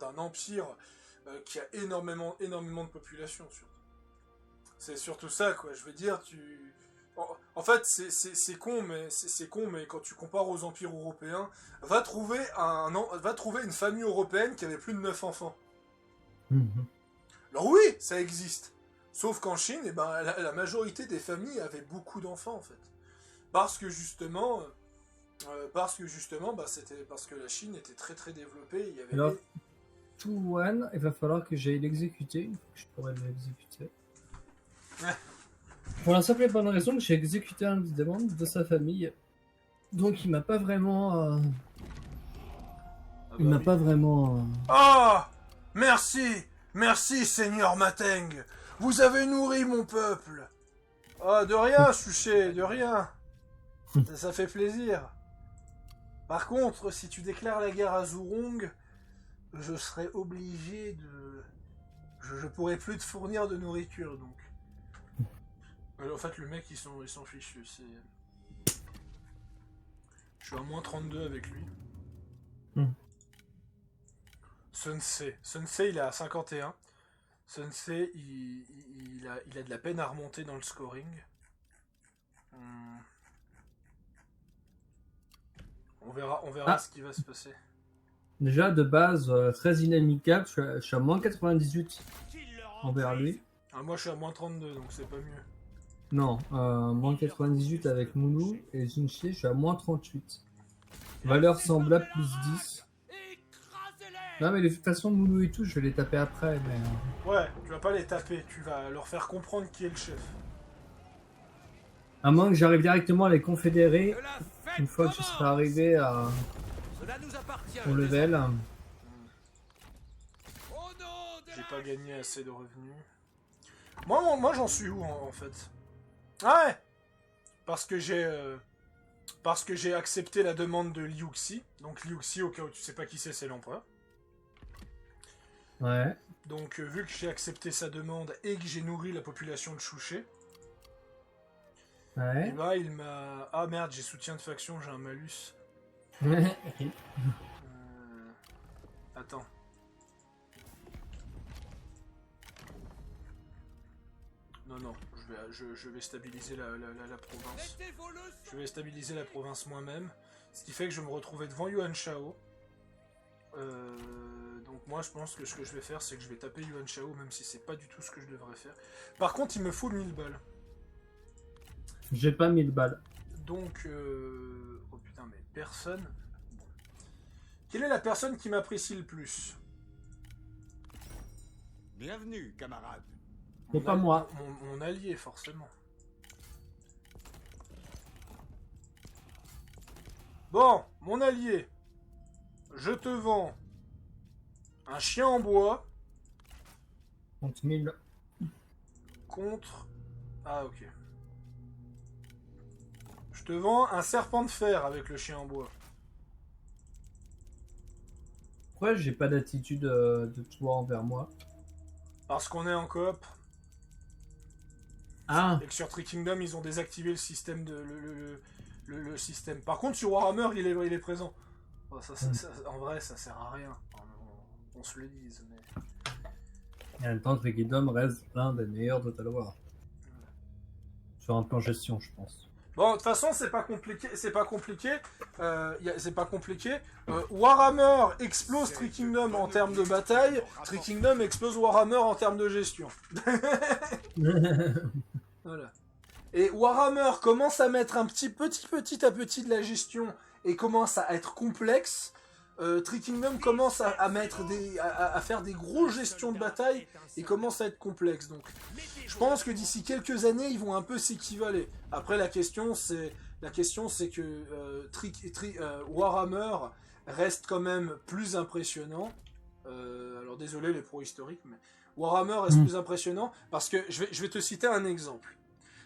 d'un empire qui a énormément de population. Surtout. C'est surtout ça, quoi. Je veux dire, en fait, c'est con, mais quand tu compares aux empires européens, va trouver une famille européenne qui avait plus de 9 enfants. Alors oui, ça existe. Sauf qu'en Chine, eh ben, la majorité des familles avaient beaucoup d'enfants, en fait. Parce que justement, c'était parce que la Chine était très très développée. Il y avait Alors, Tuan, il va falloir que j'aille l'exécuter. Je pourrais l'exécuter. Ouais. Pour la simple et bonne raison que j'ai exécuté un des membres de sa famille. Donc il m'a pas vraiment... pas vraiment... Ah! Merci, Seigneur Mateng. Vous avez nourri mon peuple. Ah, de rien, Chuché, de rien. Ça fait plaisir. Par contre, si tu déclares la guerre à Zhurong, je serai obligé de... Je pourrai plus te fournir de nourriture, donc. En fait, le mec, ils s'en fichent. Je suis à moins 32 avec lui. Sensei, il est à 51. Sensei, il a de la peine à remonter dans le scoring. On verra ce qui va se passer. Déjà, de base, très inamicable, je suis à moins 98 envers lui. Ah, moi, je suis à moins 32, donc c'est pas mieux. Non, moins 98 avec Moulou, et Jinchi, je suis à moins 38. Valeur semblable, plus 10. Écrasez-les! Non, mais de toute façon, Moulou et tout, je vais les taper après, mais... Ouais, tu vas pas les taper, tu vas leur faire comprendre qui est le chef. À moins que j'arrive directement à les confédérer, Que la fête une fois que je commence. serai arrivé à Cela nous appartient. au level. Au nom de J'ai la... pas gagné assez de revenus. Moi j'en suis où en fait? Ah ouais. Parce que j'ai accepté la demande de Liu Xi. Donc Liu Xi, au cas où tu sais pas qui c'est l'empereur. Ouais. Donc vu que j'ai accepté sa demande et que j'ai nourri la population de Chouché, et Ouais. bah il m'a... Ah merde, j'ai soutien de faction, j'ai un malus. Attends. Non, je vais stabiliser la province. Mettez vos leçons. Je vais stabiliser la province moi-même. Ce qui fait que je vais me retrouver devant Yuan Shao. Donc moi je pense que ce que je vais faire, c'est que je vais taper Yuan Shao, même si c'est pas du tout ce que je devrais faire. Par contre, il me faut 1000 balles. J'ai pas 1000 balles. Donc... Oh putain, mais personne... Bon. Quelle est la personne qui m'apprécie le plus? Bienvenue, camarade. C'est pas moi. Mon allié, forcément. Bon, mon allié. Je te vends un chien en bois Compte 1000. contre... Ah, ok. Je te vends un serpent de fer avec le chien en bois. Pourquoi j'ai pas d'attitude de toi envers moi? Parce qu'on est en coop. Ah, Et que sur Tree Kingdom, ils ont désactivé le système de... le système. Par contre, sur Warhammer, il est présent. Bon, en vrai, ça sert à rien. On se le dise, mais... et en même temps, Tree Kingdom reste l'un des meilleurs Total War. Sur un plan gestion, je pense. Bon, de toute façon, c'est pas compliqué. C'est pas compliqué. Warhammer explose Tree Kingdom en termes de bataille. Tree Kingdom explose Warhammer en termes de gestion. Voilà. Et Warhammer commence à mettre un petit à petit de la gestion et commence à être complexe. Tree Kingdom commence à mettre à faire des grosses gestions de bataille et commence à être complexe. Donc, je pense que d'ici quelques années, ils vont un peu s'équivaler. Après, la question, c'est que Warhammer reste quand même plus impressionnant. Alors, désolé les pros historiques, mais Warhammer reste plus impressionnant parce que je vais te citer un exemple.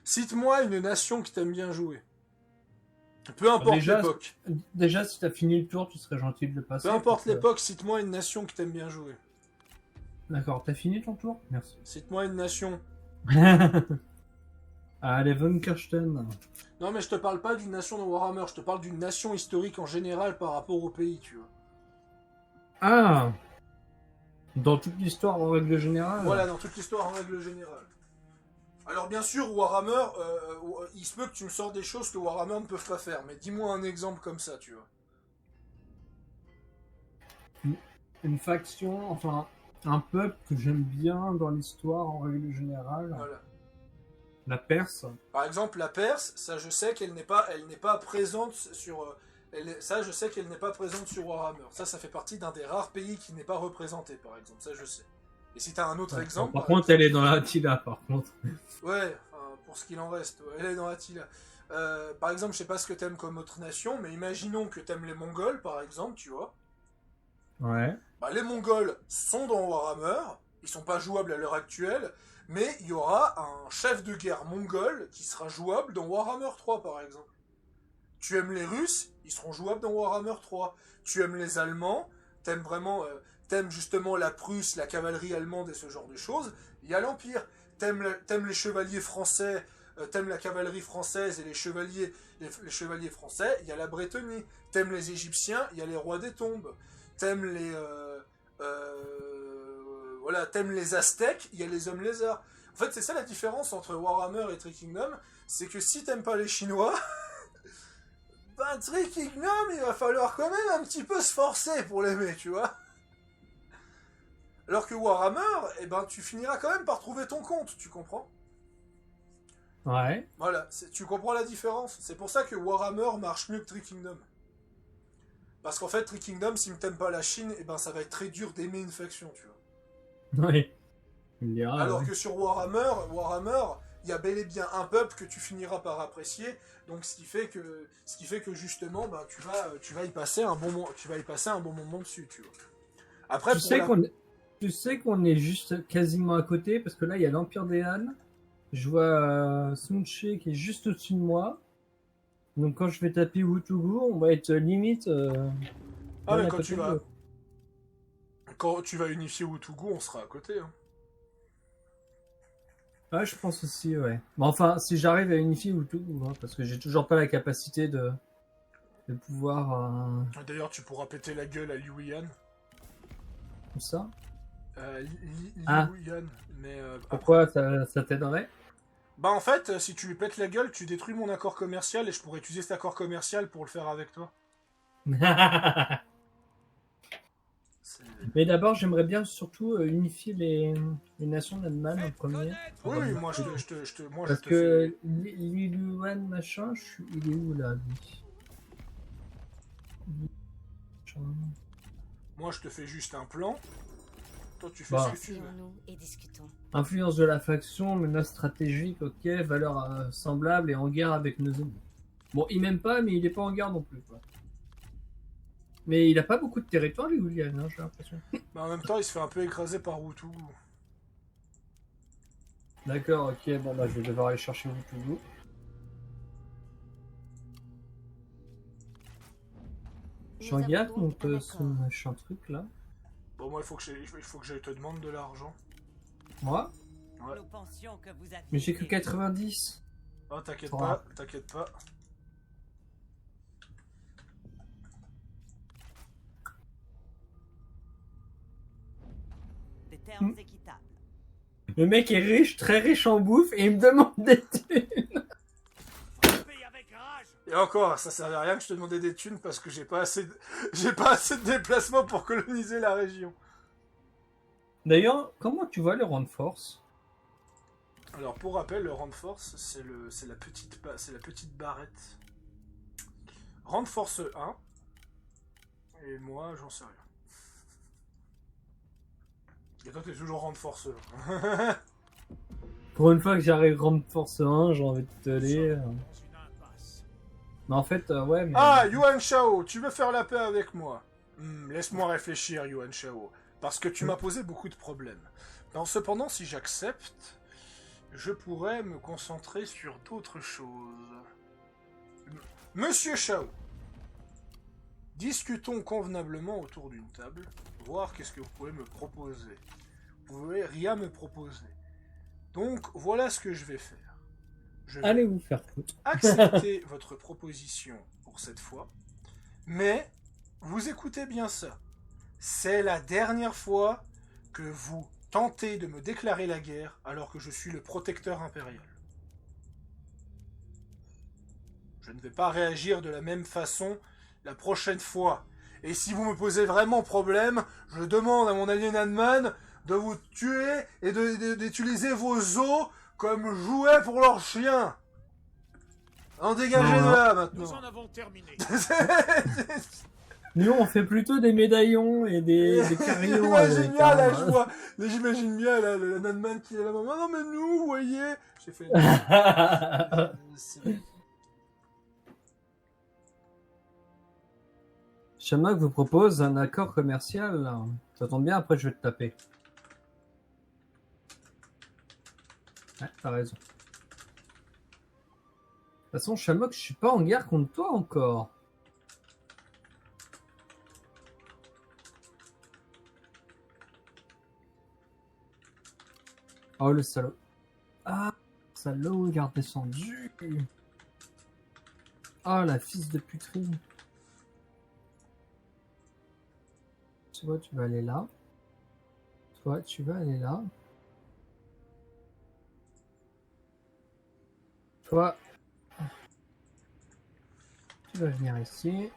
Cite-moi une nation que t'aimes bien jouer. Peu importe l'époque. Déjà, si t'as fini le tour, tu serais gentil de le passer. Peu importe l'époque, cite-moi une nation que t'aimes bien jouer. D'accord, t'as fini ton tour? Merci. Cite-moi une nation. Allez, Von Kirsten. Non, mais je te parle pas d'une nation de Warhammer, je te parle d'une nation historique en général par rapport au pays, tu vois. Ah! Dans toute l'histoire, en règle générale? Voilà, dans toute l'histoire en règle générale. Alors bien sûr, Warhammer, il se peut que tu me sors des choses que Warhammer ne peuvent pas faire, mais dis-moi un exemple comme ça, tu vois. Une faction, enfin, un peuple que j'aime bien dans l'histoire, en règle générale. Voilà. La Perse. Par exemple, la Perse, ça je sais qu'elle n'est pas présente sur... ça je sais qu'elle n'est pas présente sur Warhammer. Ça fait partie d'un des rares pays qui n'est pas représenté, par exemple, ça je sais. Et si t'as un autre exemple... Par contre, elle est dans l'Attila, par contre. Ouais, enfin, pour ce qu'il en reste, ouais, elle est dans l'Attila. Par exemple, je sais pas ce que t'aimes comme autre nation, mais imaginons que t'aimes les Mongols, par exemple, tu vois. Ouais. Bah, les Mongols sont dans Warhammer, ils sont pas jouables à l'heure actuelle, mais il y aura un chef de guerre mongol qui sera jouable dans Warhammer 3, par exemple. Tu aimes les Russes, ils seront jouables dans Warhammer 3. Tu aimes les Allemands, t'aimes justement la Prusse, la cavalerie allemande et ce genre de choses, il y a l'Empire. T'aimes les chevaliers français, t'aimes la cavalerie française et les chevaliers français, il y a la Bretonnée. T'aimes les Égyptiens, il y a les rois des tombes. T'aimes t'aimes les Aztèques, il y a les hommes lézards. En fait, c'est ça la différence entre Warhammer et Tree Kingdom, c'est que si t'aimes pas les Chinois, ben Tree Kingdom, il va falloir quand même un petit peu se forcer pour l'aimer, tu vois. Alors que Warhammer, eh ben, tu finiras quand même par trouver ton compte, tu comprends? Ouais. Voilà, tu comprends la différence. C'est pour ça que Warhammer marche mieux que Tree Kingdom. Parce qu'en fait, Three Kingdoms, si t'aimes pas la Chine, et ben ça va être très dur d'aimer une faction, tu vois. Ouais. Il me dira, Alors ouais. que sur Warhammer, il y a bel et bien un peuple que tu finiras par apprécier, donc ce qui fait que justement, ben, tu vas y passer un bon moment dessus, tu vois. Après, Tu sais qu'on est juste quasiment à côté, parce que là, il y a l'Empire des Han. Je vois Sun Tzu qui est juste au-dessus de moi. Donc quand je vais taper Wutugu, on va être limite... Ah, l'un mais à côté de l'autre. quand tu vas unifier Wutugu, on sera à côté. Hein. Ah, je pense aussi, ouais. Mais enfin, si j'arrive à unifier Wutugu, hein, parce que j'ai toujours pas la capacité de pouvoir... D'ailleurs, tu pourras péter la gueule à Liu Yan. comme ça. Liu Ah. Yan, mais... Pourquoi ça t'aiderait? Bah en fait, si tu lui pètes la gueule, tu détruis mon accord commercial et je pourrais utiliser cet accord commercial pour le faire avec toi. Mais d'abord, j'aimerais bien surtout unifier les nations d'Allemagne en premier. Oui, moi je Parce te que fais... Liluan machin, il est où là lui? Moi je te fais juste un plan. Toi tu fais Bah. ce que tu veux. Asseyons-nous et discutons. Influence de la faction, menace stratégique, ok, valeurs semblables et en guerre avec nos ennemis. Bon, il m'aime pas, mais il est pas en guerre non plus, quoi. Mais il a pas beaucoup de territoire, lui, William, hein, j'ai l'impression. Mais en même temps, il se fait un peu écraser par Wutugu. D'accord, ok, bon bah je vais devoir aller chercher Wutugu. Je suis en guerre contre ce machin truc là. Bon, moi il faut que j'aille te demande de l'argent. Moi? Ouais. Nous pensions que vous aviez Mais j'ai que été- 90. Oh, t'inquiète Oh. pas, t'inquiète pas. des termes équitables. Le mec est riche, très riche en bouffe, et il me demande des thunes. Paye avec rage. Et encore, ça servait à rien que je te demandais des thunes parce que j'ai pas assez de déplacements pour coloniser la région. D'ailleurs, comment tu vois le rang de force? Alors pour rappel, le rang de force, c'est la petite barrette. Rang de force 1. Et moi, j'en sais rien. Et toi, t'es toujours rang de force 1. Pour une fois que j'arrive rang de force 1, j'ai envie de te Nous lire. sommes dans une impasse. Mais en fait, ouais, mais... Ah, Yuan Shao, tu veux faire la paix avec moi? Laisse-moi réfléchir, Yuan Shao. Parce que tu m'as posé beaucoup de problèmes. Cependant, si j'accepte, je pourrais me concentrer sur d'autres choses. Monsieur Shao, discutons convenablement autour d'une table, voir qu'est-ce que vous pouvez me proposer. Vous pouvez rien me proposer. Donc, voilà ce que je vais faire. Je vais Allez vous faire foutre. accepter votre proposition pour cette fois, mais vous écoutez bien ça. C'est la dernière fois que vous tentez de me déclarer la guerre alors que je suis le protecteur impérial. Je ne vais pas réagir de la même façon la prochaine fois. Et si vous me posez vraiment problème, je demande à mon allié Nanman de vous tuer et d'utiliser vos os comme jouets pour leurs chiens. En dégagez de là Nous maintenant. en avons terminé. Nous, on fait plutôt des médaillons et des carillons J'imagine avec. bien, là, hein. je vois. J'imagine bien, là, le Nanman qui est là. Non, mais nous, vous voyez. J'ai fait. Shamak vous propose un accord commercial. Ça tombe bien, après je vais te taper. Ouais, t'as raison. De toute façon, Shamok, je suis pas en guerre contre toi encore. Oh le salaud. Ah, salaud, il est redescendu. Ah, la fils de puterie. Toi, tu vas aller là. Toi, tu vas aller là. Toi, tu vas venir ici.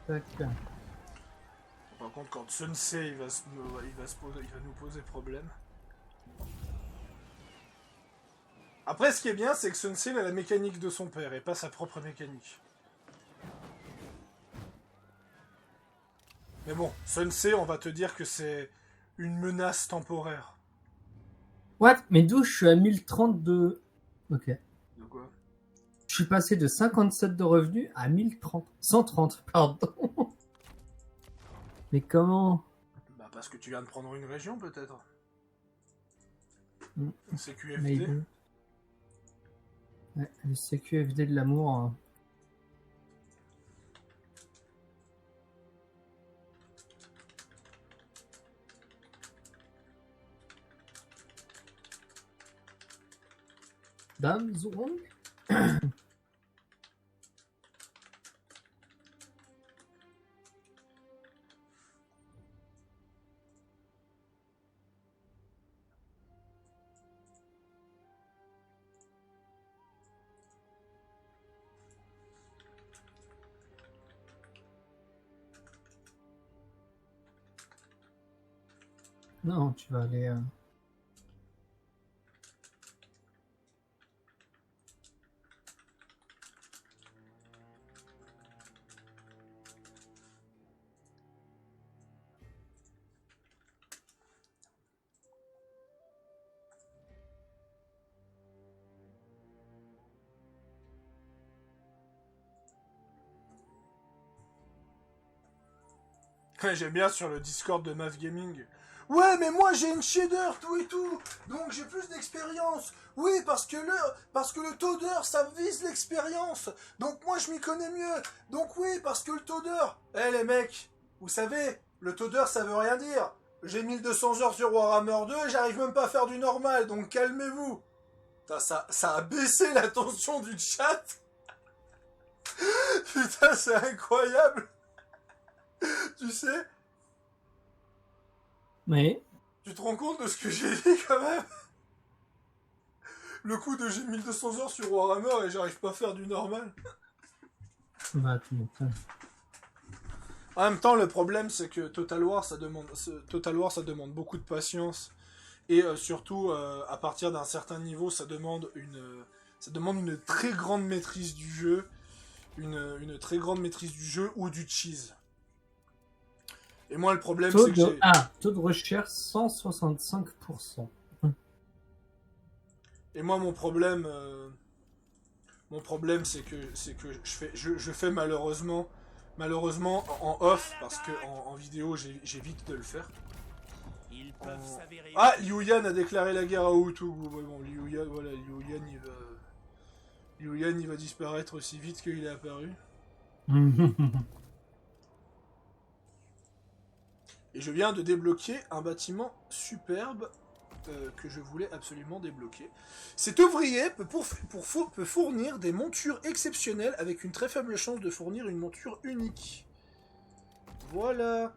tac. Par contre, quand Sensei il va nous poser problème. Après, ce qui est bien, c'est que Sensei il a la mécanique de son père et pas sa propre mécanique. Mais bon, Sensei, on va te dire que c'est une menace temporaire. What? Mais d'où je suis à 1032? Ok. De quoi? Je suis passé de 57 de revenus à 1030. 130, pardon. Mais comment? Bah parce que tu viens de prendre une région, peut-être. C'est QFD. Maybe. Ouais, le CQFD de l'amour. Hein. Dame Zong. Non, tu vas aller... Ouais, j'aime bien sur le Discord de Mav Gaming. Ouais, mais moi j'ai une shader, tout et tout, donc j'ai plus d'expérience. Oui, parce que le todeur, ça vise l'expérience. Donc moi je m'y connais mieux. Donc oui, parce que le todeur... Eh les mecs, vous savez, le todeur ça veut rien dire. J'ai 1200 heures sur Warhammer 2 et j'arrive même pas à faire du normal, donc calmez-vous. Putain, ça a baissé la tension du chat. Putain, c'est incroyable. Tu sais? Mais... Tu te rends compte de ce que j'ai dit quand même? Le coup de j'ai 1200 heures sur Warhammer et j'arrive pas à faire du normal. Bah, tu m'étonnes. En même temps, le problème c'est que Total War ça demande beaucoup de patience. Et surtout, à partir d'un certain niveau, ça demande une très grande maîtrise du jeu. Une très grande maîtrise du jeu ou du cheese. Et moi, le problème, c'est que j'ai... taux de recherche 165%. Et moi, mon problème, c'est que je fais malheureusement en off, parce que en vidéo, j'évite de le faire. Ah, Liu Yan a déclaré la guerre à Hutu. Bon, Liu Yan, voilà, Liu Yan, il va disparaître aussi vite qu'il est apparu. Et je viens de débloquer un bâtiment superbe que je voulais absolument débloquer. Cet ouvrier peut fournir des montures exceptionnelles avec une très faible chance de fournir une monture unique. Voilà.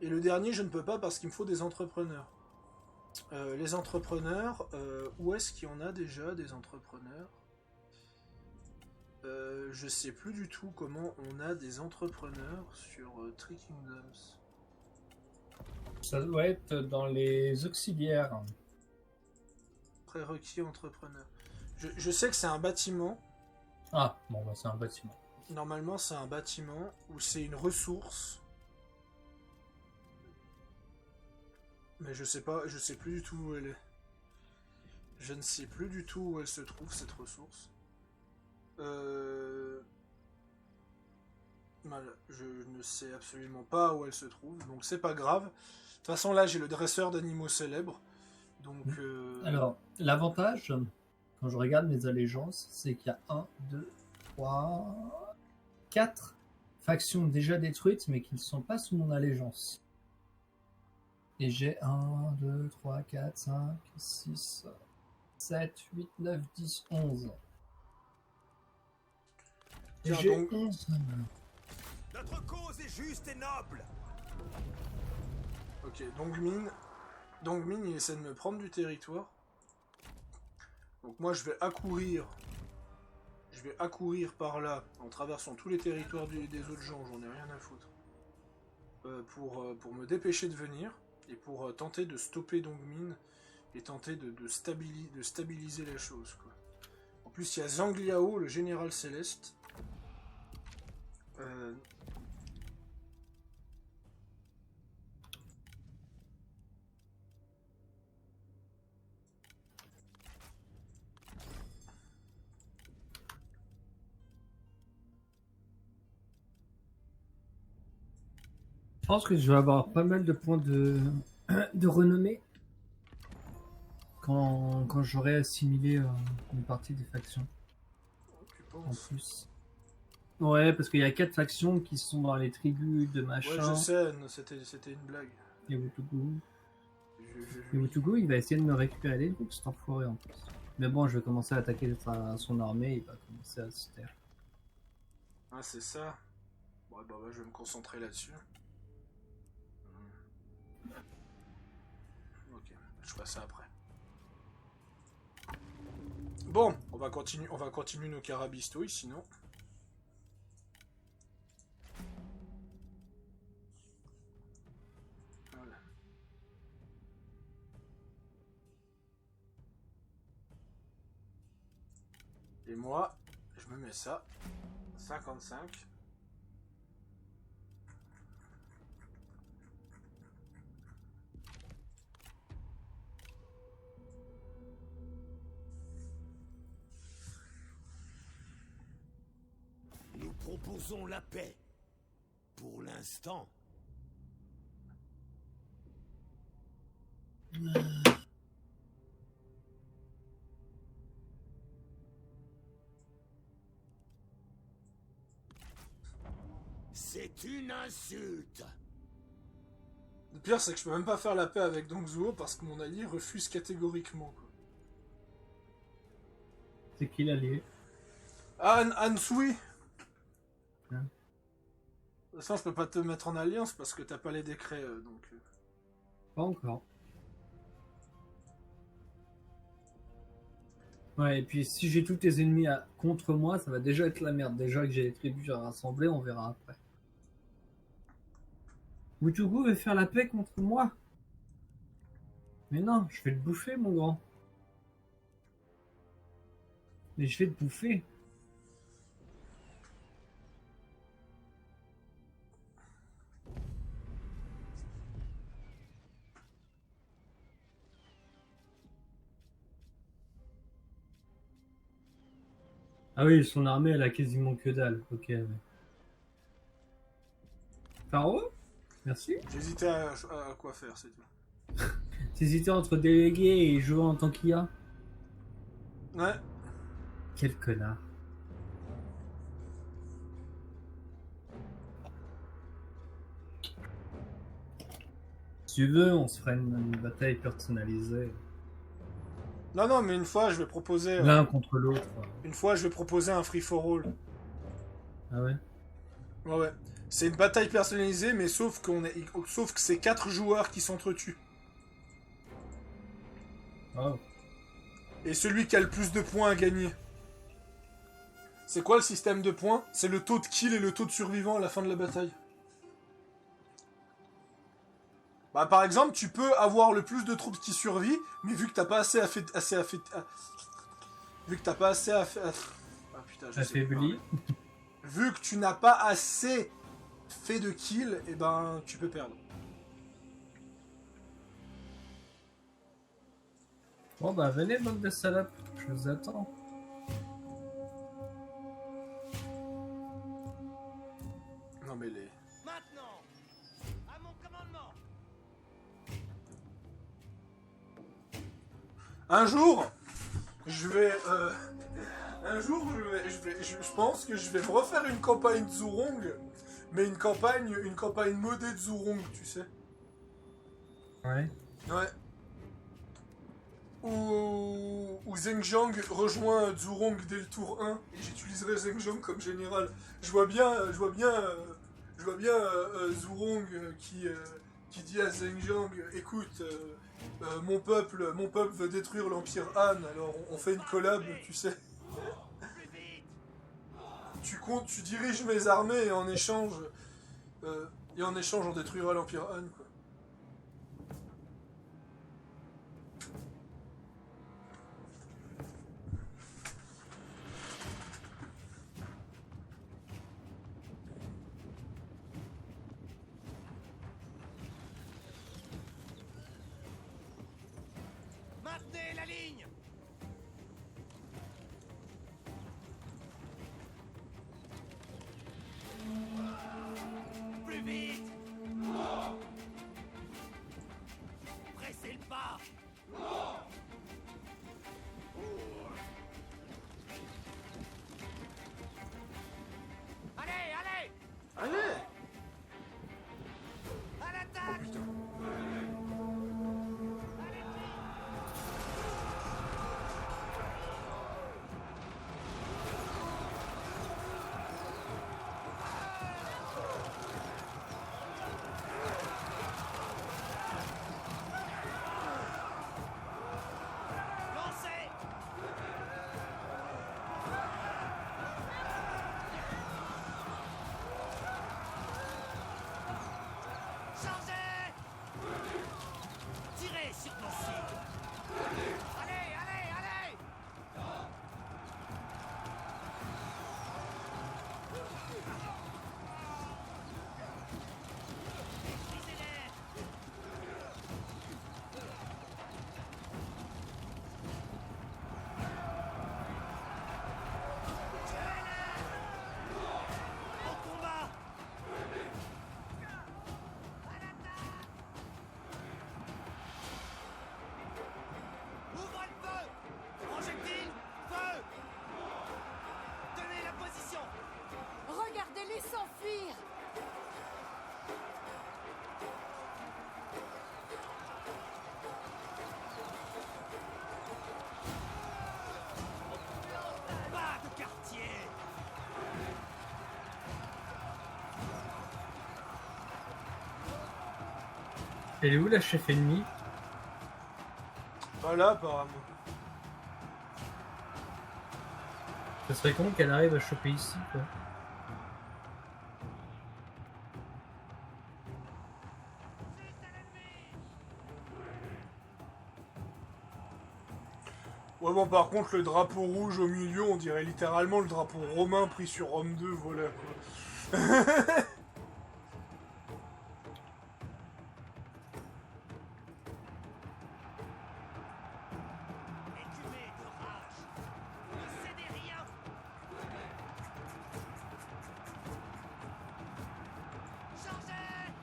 Et le dernier, je ne peux pas parce qu'il me faut des entrepreneurs. Les entrepreneurs, où est-ce qu'il y en a déjà des entrepreneurs? Je sais plus du tout comment on a des entrepreneurs sur Three Kingdoms. Ça doit être dans les auxiliaires. Prérequis entrepreneur. Je sais que c'est un bâtiment. Ah, bon, bah, c'est un bâtiment. Normalement, c'est un bâtiment où c'est une ressource. Mais je sais plus du tout où elle est. Je ne sais plus du tout où elle se trouve, cette ressource. Je ne sais absolument pas où elle se trouve, donc c'est pas grave. De toute façon, là, j'ai le dresseur d'animaux célèbres. Donc, Alors, l'avantage, quand je regarde mes allégeances, c'est qu'il y a 1, 2, 3, 4 factions déjà détruites, mais qui ne sont pas sous mon allégeance. Et j'ai 1, 2, 3, 4, 5, 6, 7, 8, 9, 10, 11. Et j'ai donc... 11. Notre cause est juste et noble. Ok, Dongmin, il essaie de me prendre du territoire. Donc moi, je vais accourir Je vais accourir par là, en traversant tous les territoires des autres gens, j'en ai rien à foutre. Pour me dépêcher de venir, et pour tenter de stopper Dongmin, et tenter de stabiliser les choses, quoi. En plus, il y a Zhang Liao, le général céleste. Je pense que je vais avoir pas mal de points de renommée quand j'aurai assimilé une partie des factions. Tu En penses? plus. Ouais, parce qu'il y a 4 factions qui sont dans les tribus de machin. Ouais, je sais, c'était une blague. Et Wutugu. Je- Et Wutugu, il va essayer de me récupérer les trucs, cet enfoiré en plus. Mais bon, je vais commencer à attaquer son armée, il va commencer à se taire. Ah, c'est ça. Bon, bah, je vais me concentrer là-dessus. Ok, je ferai ça après. Bon, on va continuer nos carabistouilles, sinon. Voilà. Et moi, je me mets ça. 55. Nous proposons la paix. Pour l'instant. C'est une insulte. Le pire, c'est que je peux même pas faire la paix avec Dongzuo parce que mon allié refuse catégoriquement, quoi. C'est qui l'allié? Ansui. Hein? De toute façon, je peux pas te mettre en alliance parce que t'as pas les décrets, donc... Pas encore. Ouais, et puis si j'ai tous tes ennemis contre moi, ça va déjà être la merde. Déjà que j'ai les tribus à rassembler, on verra après. Wutugu veut faire la paix contre moi. Mais non, je vais te bouffer, mon grand. Mais je vais te bouffer. Ah oui, son armée, elle a quasiment que dalle. Ok, ouais. Pharaon? Merci. J'hésitais à quoi faire, c'est tout. T'hésitais entre déléguer et jouer en tant qu'IA? Ouais. Quel connard. Si tu veux, on se fera une bataille personnalisée. Non, mais une fois, je vais proposer... L'un contre l'autre. Une fois, je vais proposer un free-for-all. Ah ouais? Ouais. C'est une bataille personnalisée, mais sauf que c'est 4 joueurs qui s'entretuent. Oh. Et celui qui a le plus de points a gagné. C'est quoi le système de points? C'est le taux de kill et le taux de survivants à la fin de la bataille. Bah, par exemple, tu peux avoir le plus de troupes qui survivent, mais vu que t'as pas assez vu que t'as pas assez ah putain, je sais Affaibli. pas. Vu que tu n'as pas assez fait de kills, et ben tu peux perdre. Bon bah venez, bande de salopes, je vous attends. Non mais les... Maintenant, à mon commandement. Un jour, je vais... Un jour, je pense que je vais me refaire une campagne de Zhurong, mais une campagne modée de Zhurong, tu sais. Ouais. Ouais. Où Zhenjiang rejoint Zhurong dès le tour 1 et j'utiliserai Zhenjiang comme général. Je vois bien Zhurong qui dit à Zhenjiang, écoute, mon peuple veut détruire l'Empire Han, alors on fait une collab, tu sais. tu diriges mes armées et en échange, on détruira l'Empire Han, quoi. Maintenez la ligne. Plus vite. Pressez le pas. Allez, allez. Allez! À l'attaque. Putain. Lancez. Chargez. Tirez sur nos cibles. Allez, allez, allez. Brisez-les. Au combat. À l'attaque. Ouvrez le feu. Projectile, feu. Tenez la position. Regardez-les s'enfuir. Pas de quartier. Elle est où la chef ennemie? Pas là, apparemment. Ça serait con qu'elle arrive à choper ici, quoi. Ouais, bon, par contre, le drapeau rouge au milieu, on dirait littéralement le drapeau romain pris sur Rome 2, voilà, quoi. Écumé de rage. Ne cédez rien. Chargez.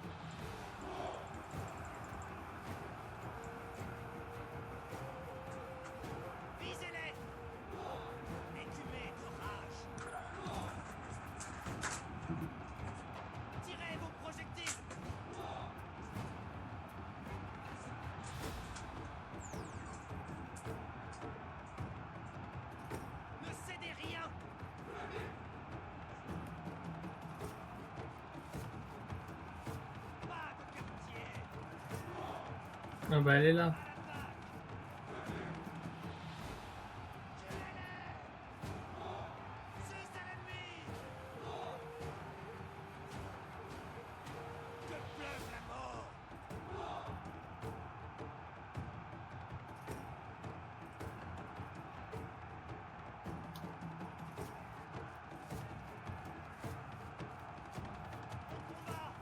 Visez-les. Écumé de rage. Tirez vos projectiles. Ne cédez rien. Pas de quartier. Ah bah elle est là. C'est à l'ennemi. Que pleuve la mort. Au combat.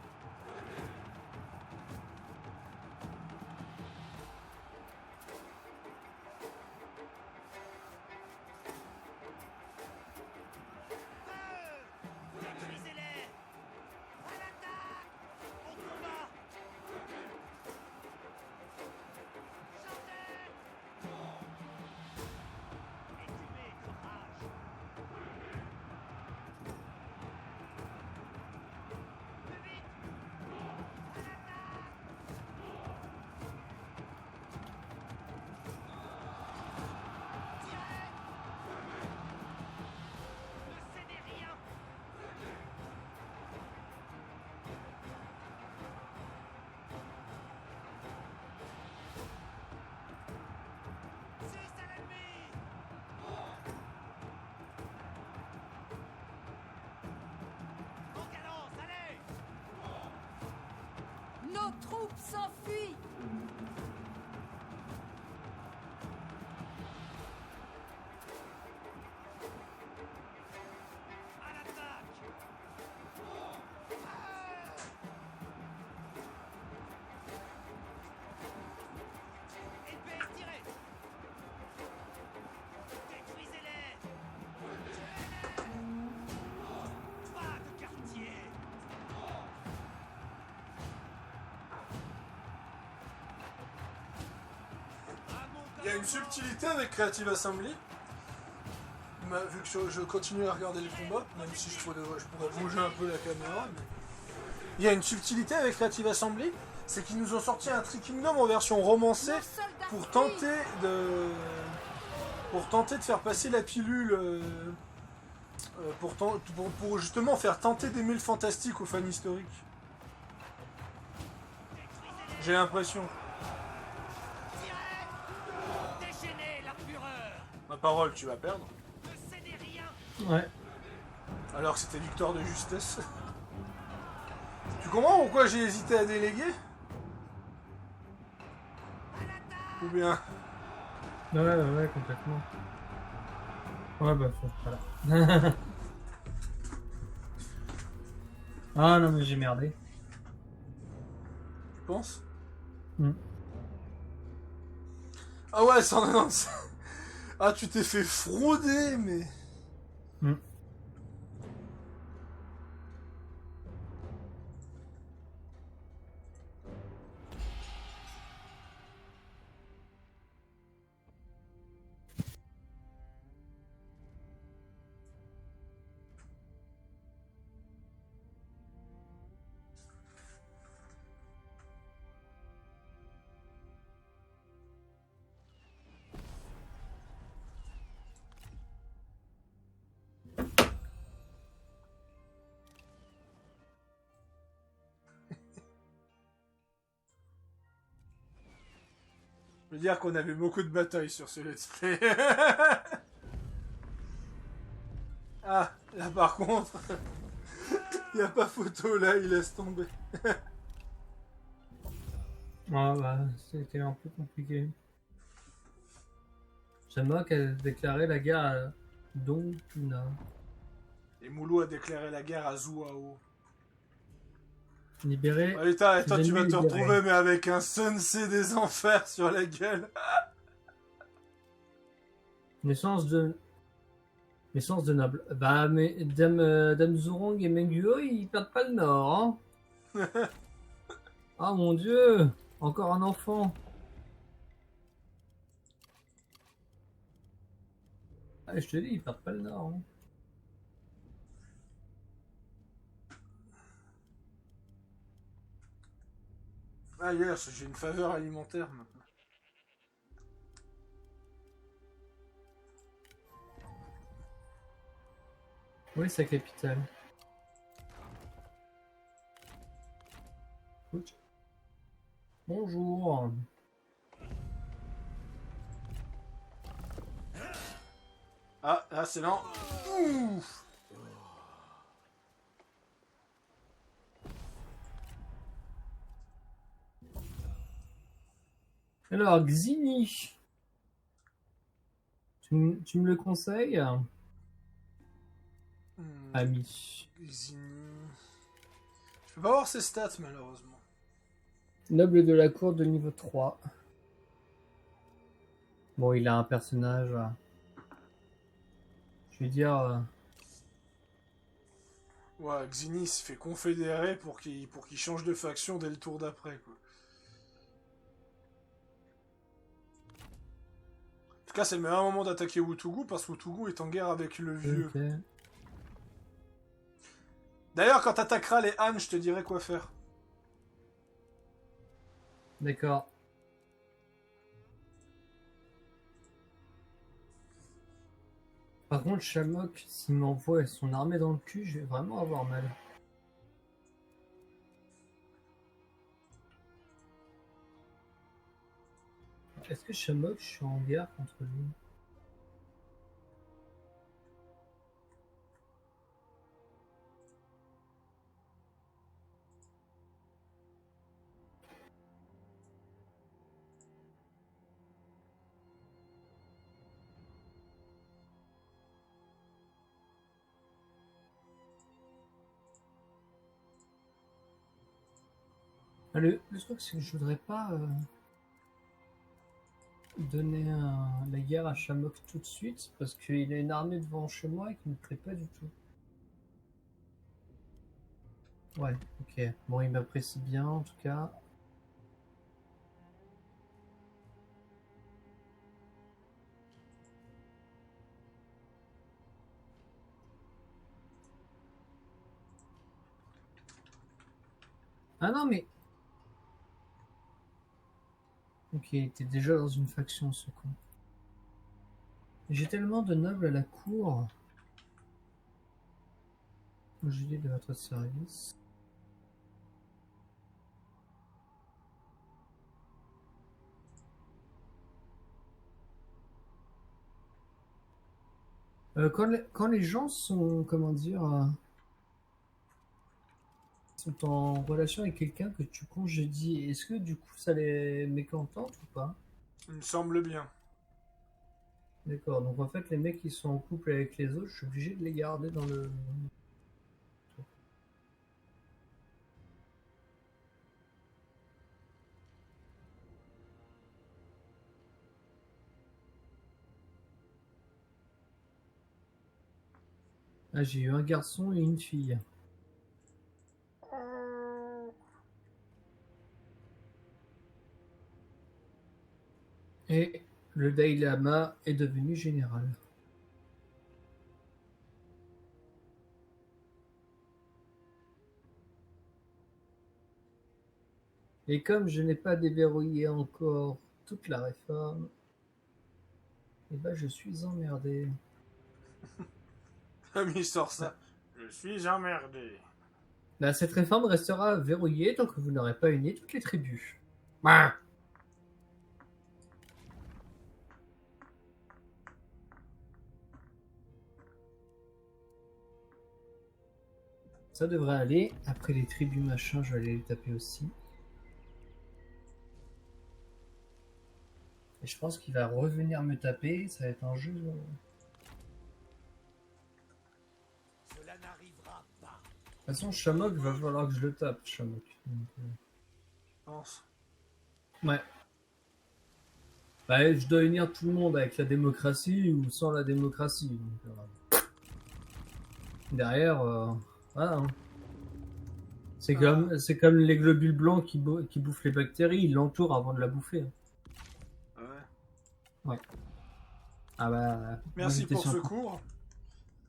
troupe s'enfuit. Il y a une subtilité avec Creative Assembly. Vu que je continue à regarder le combat, même si je pourrais bouger un peu la caméra. Mais... il y a une subtilité avec Creative Assembly, c'est qu'ils nous ont sorti un Three Kingdom en version romancée pour tenter de faire passer la pilule, pour justement faire tenter d'aimer le fantastique aux fans historiques. J'ai l'impression. Ma parole, tu vas perdre. Ouais. Alors que c'était victoire de justesse. Tu comprends pourquoi j'ai hésité à déléguer? Ou bien... Ouais, complètement. Ouais, bah, voilà. Ah non, mais j'ai merdé. Tu penses? Mm. Ah ouais, 190. Ah, tu t'es fait frauder, mais... Mm. Je veux dire qu'on avait beaucoup de batailles sur ce let's play. Ah, là par contre, il n'y a pas photo là, il laisse tomber. Ah bah, c'était un peu compliqué. Shamrock a déclaré la guerre à Dongtuna. Et Moulou a déclaré la guerre à Zhuao. Libéré. Attends, tu vas te libéré. retrouver mais avec un Sensei des enfers sur la gueule. Naissance de noble. Bah, mais Dame Zurong et Menguo, ils perdent pas le nord, hein. Ah mon dieu, encore un enfant. Ah, je te dis, ils perdent pas le nord, hein. Ah yes, j'ai une faveur alimentaire maintenant. Oui, sa capitale. Ouch. Bonjour. Ah, là c'est lent. Ouf. Alors, Xini. Tu me le conseilles, ami? Xini. Je peux pas voir ses stats malheureusement. Noble de la cour de niveau 3. Bon, il a un personnage. Je vais dire. Ouais, Xini se fait confédérer pour qu'il change de faction dès le tour d'après, quoi. En tout cas, c'est le meilleur moment d'attaquer Wutugu parce que Wutugu est en guerre avec le vieux. Okay. D'ailleurs, quand t'attaqueras les Han, je te dirai quoi faire. D'accord. Par contre, Shamrock, s'il m'envoie son armée dans le cul, je vais vraiment avoir mal. Est-ce que Shamrock, je suis en guerre contre lui? Le truc, c'est que je voudrais pas donner la guerre à Shamok tout de suite, parce qu'il a une armée devant chez moi et qu'il ne me plaît pas du tout. Ouais, ok. Bon, il m'apprécie bien, en tout cas. Ah non, mais... Ok, il était déjà dans une faction, ce con. J'ai tellement de nobles à la cour. J'ai dit de votre service. Quand les gens sont, comment dire, sont en relation avec quelqu'un que tu congédies, est-ce que du coup ça les mécontente ou pas? Il me semble bien. D'accord, donc en fait les mecs qui sont en couple avec les autres, je suis obligé de les garder dans le... Ah, j'ai eu un garçon et une fille. Et le Dalai Lama est devenu général. Et comme je n'ai pas déverrouillé encore toute la réforme, eh ben je suis emmerdé. Ah, mais il sort ça. Je suis emmerdé. Là, cette réforme restera verrouillée tant que vous n'aurez pas uni toutes les tribus. Ah. Ça devrait aller. Après les tribus machin, je vais aller les taper aussi. Et je pense qu'il va revenir me taper. Ça va être un jeu. Cela n'arrivera pas. De toute façon, Shamok va falloir que je le tape, Shamok. Donc, Pense. ouais. Bah, je dois unir tout le monde avec la démocratie ou sans la démocratie. Donc, derrière, voilà. Hein. C'est comme les globules blancs qui bouffent les bactéries, ils l'entourent avant de la bouffer. Hein. Ouais. Ouais. Ah bah. Merci pour ce cours.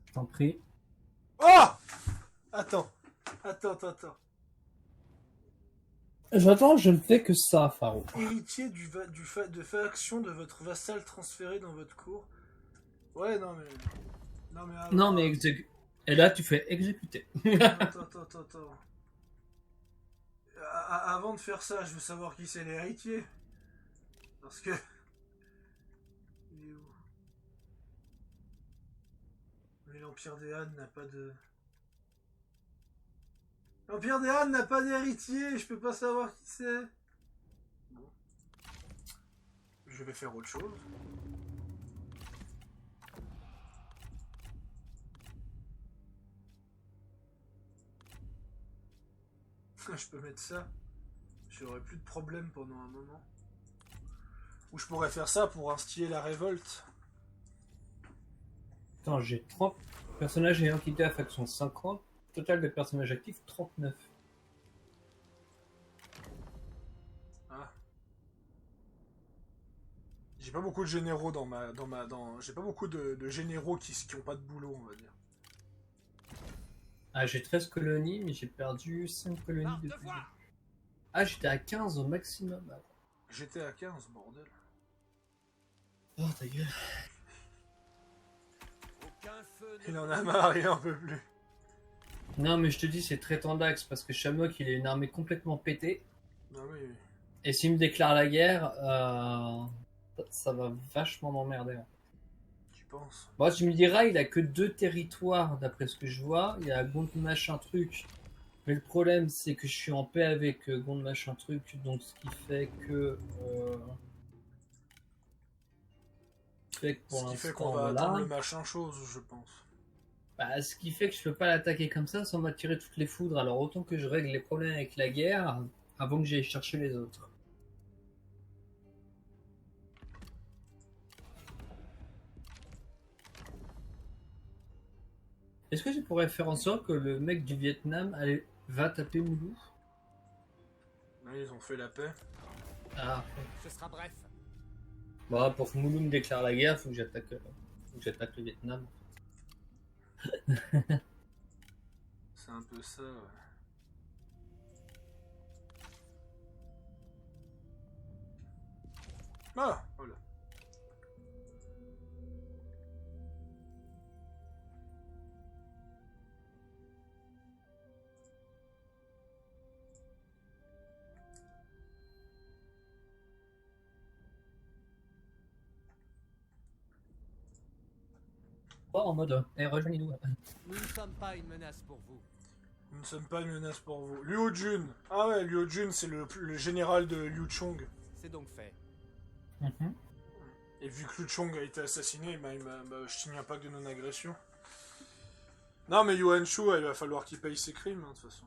Je t'en prie. Oh! Attends. J'attends, je ne fais que ça, Faro. Héritier de faction de votre vassal transféré dans votre cour. Ouais, non mais... Non mais et là, tu fais exécuter. Attends. Avant de faire ça, je veux savoir qui c'est l'héritier. Parce que... Il est où? Mais l'Empire des Han n'a pas de... L'Empire des Han n'a pas d'héritier, je peux pas savoir qui c'est. Bon. Je vais faire autre chose. Je peux mettre ça. J'aurai plus de problème pendant un moment. Ou je pourrais faire ça pour instiller la révolte. Attends, j'ai 30 personnages ayant quitté la faction 50. Total de personnages actifs 39. Ah. J'ai pas beaucoup de généraux j'ai pas beaucoup de généraux qui ont pas de boulot, on va dire. Ah, j'ai 13 colonies, mais j'ai perdu 5 colonies depuis. Ah, j'étais à 15 au maximum. J'étais à 15, bordel. Oh, ta gueule. Il en a marre, il en peut plus. Non, mais je te dis, c'est très tendax parce que Shamok, il a une armée complètement pétée. Ah oui. Et s'il me déclare la guerre, ça va vachement m'emmerder. Tu penses? Bon, tu me diras, il a que 2 territoires d'après ce que je vois. Il y a Gond machin truc. Mais le problème, c'est que je suis en paix avec Gond machin truc. Donc, ce qui fait que. Ce qui fait qu'on va attendre le machin chose, je pense. Bah, ce qui fait que je peux pas l'attaquer comme ça sans m'attirer toutes les foudres. Alors autant que je règle les problèmes avec la guerre, avant que j'aille chercher les autres. Est-ce que je pourrais faire en sorte que le mec du Vietnam va taper Moulou? Ouais, ils ont fait la paix. Ah, Ce sera bref. bon, pour que Moulou me déclare la guerre, faut que j'attaque le Vietnam. C'est un peu ça, ouais. Ah, voilà. Pas en mode, rejoignez-nous. Nous ne sommes pas une menace pour vous. Nous ne sommes pas une menace pour vous. Liu Jun. Ah ouais, Liu Jun, c'est le général de Liu Chong. C'est donc fait. Et vu que Liu Chong a été assassiné, bah, je signe un pacte de non-agression. Non, mais Yuan Shu, il va falloir qu'il paye ses crimes, hein, de toute façon.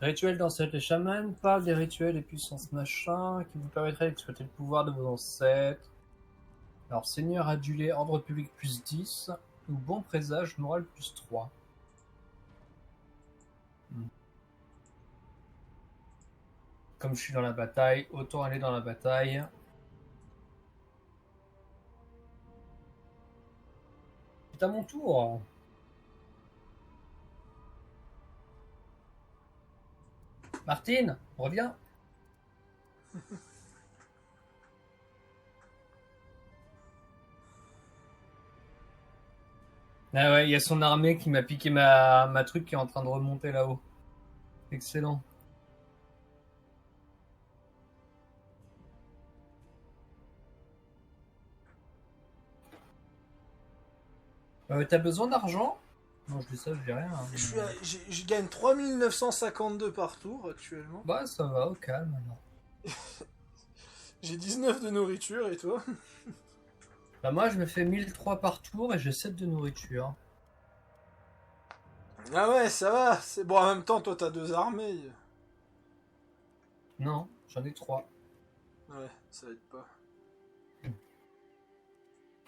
Rituel d'ancêtre. Les chamans parlent des rituels et puissances machin qui vous permettraient d'exploiter le pouvoir de vos ancêtres. Alors, Seigneur adulé, ordre public plus 10, ou bon présage, moral plus 3. Comme je suis dans la bataille, autant aller dans la bataille. C'est à mon tour. Martine, reviens. Ah ouais, il y a son armée qui m'a piqué ma truc qui est en train de remonter là-haut. Excellent. T'as besoin d'argent? Non, je dis ça, je dis rien. Hein. Je gagne 3952 par tour actuellement. Bah, ça va, au calme alors. J'ai 19 de nourriture et toi? Bah, moi, je me fais 1003 par tour et j'ai 7 de nourriture. Ah ouais, ça va. C'est bon, en même temps, toi, t'as 2 armées. Non, j'en ai 3. Ouais, ça aide pas.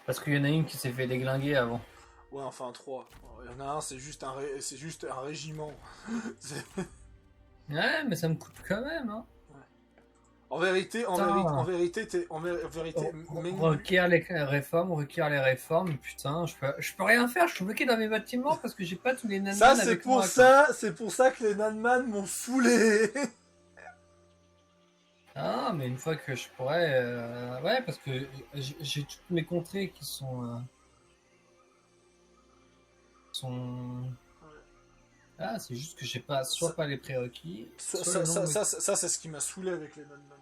Parce qu'il y en a une qui s'est fait déglinguer avant. Ouais, enfin 3. Il y en a un, c'est juste un régiment. Ouais, mais ça me coûte quand même, hein. En vérité, Putain. Requiert les réformes, putain, je peux rien faire, je suis bloqué dans mes bâtiments parce que j'ai pas tous les nanans Ça, c'est avec pour moi. c'est pour ça que les nanman m'ont saoulé. Ah, mais une fois que je pourrais... Ouais, parce que j'ai toutes mes contrées qui sont... Ah, c'est juste que j'ai pas, soit pas les prérequis, soit le nombre... Ça, c'est ce qui m'a saoulé avec les nanman.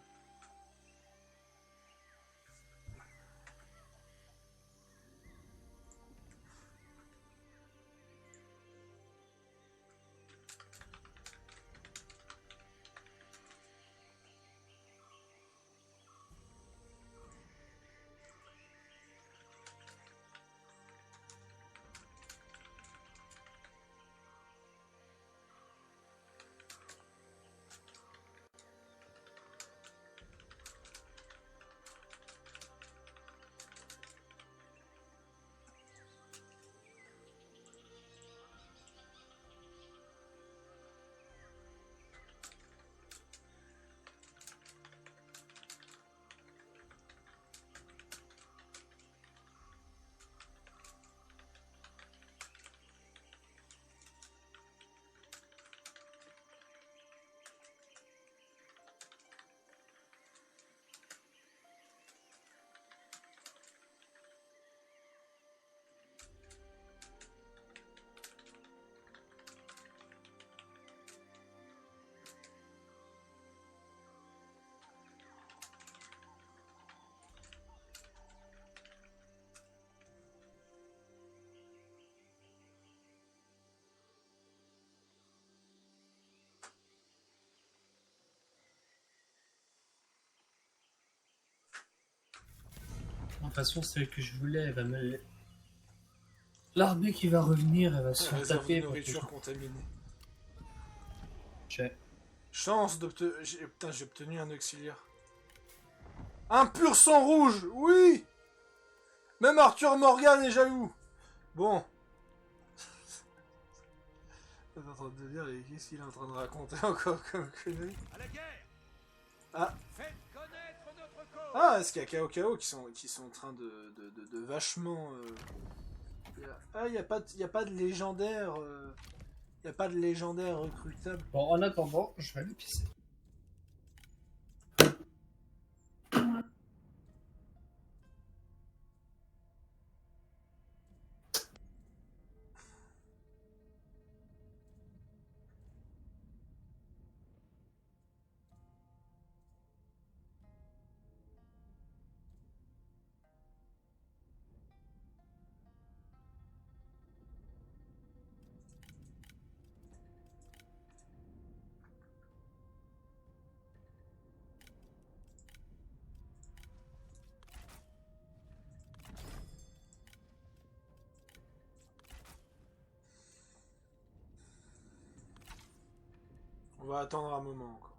De toute façon, celle que je voulais, elle va me... L'armée qui va revenir, elle va se faire Réserve de taper. nourriture contaminée. J'ai... Chance d'obtenir... Putain, j'ai obtenu un auxiliaire. Un pur sang rouge, oui. Même Arthur Morgan est jaloux. Bon. T'es en train de dire, qu'est-ce qu'il est en train de raconter encore comme connerie? À la guerre. Ah. Faites connaître notre cause. Ah, est-ce qu'il y a KO qui sont en train de vachement... Ah, il n'y a pas de légendaire... Il n'y a pas de légendaire recrutable. Bon, en attendant, je vais aller pisser. On va attendre un moment encore.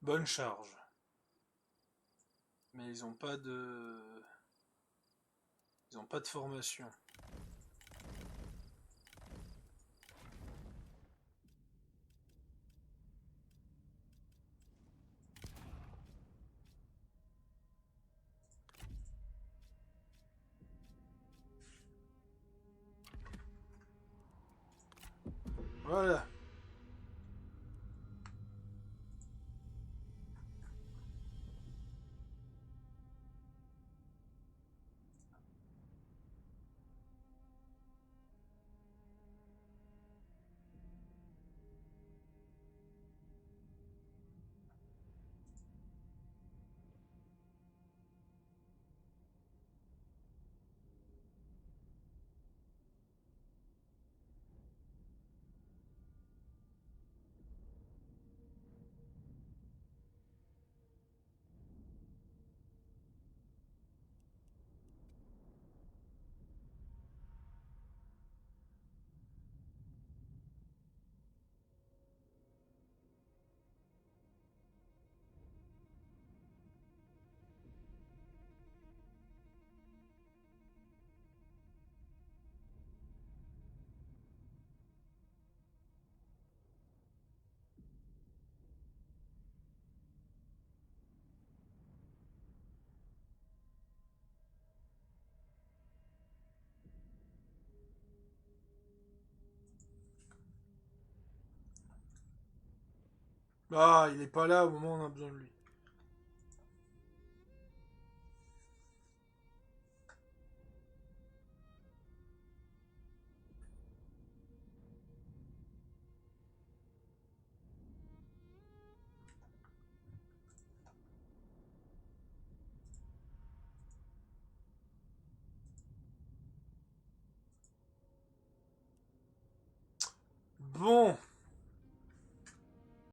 Bonne charge. Mais ils ont pas de... Ils ont pas de formation. Voilà. Ah, il est pas là au moment où on a besoin de lui. Bon.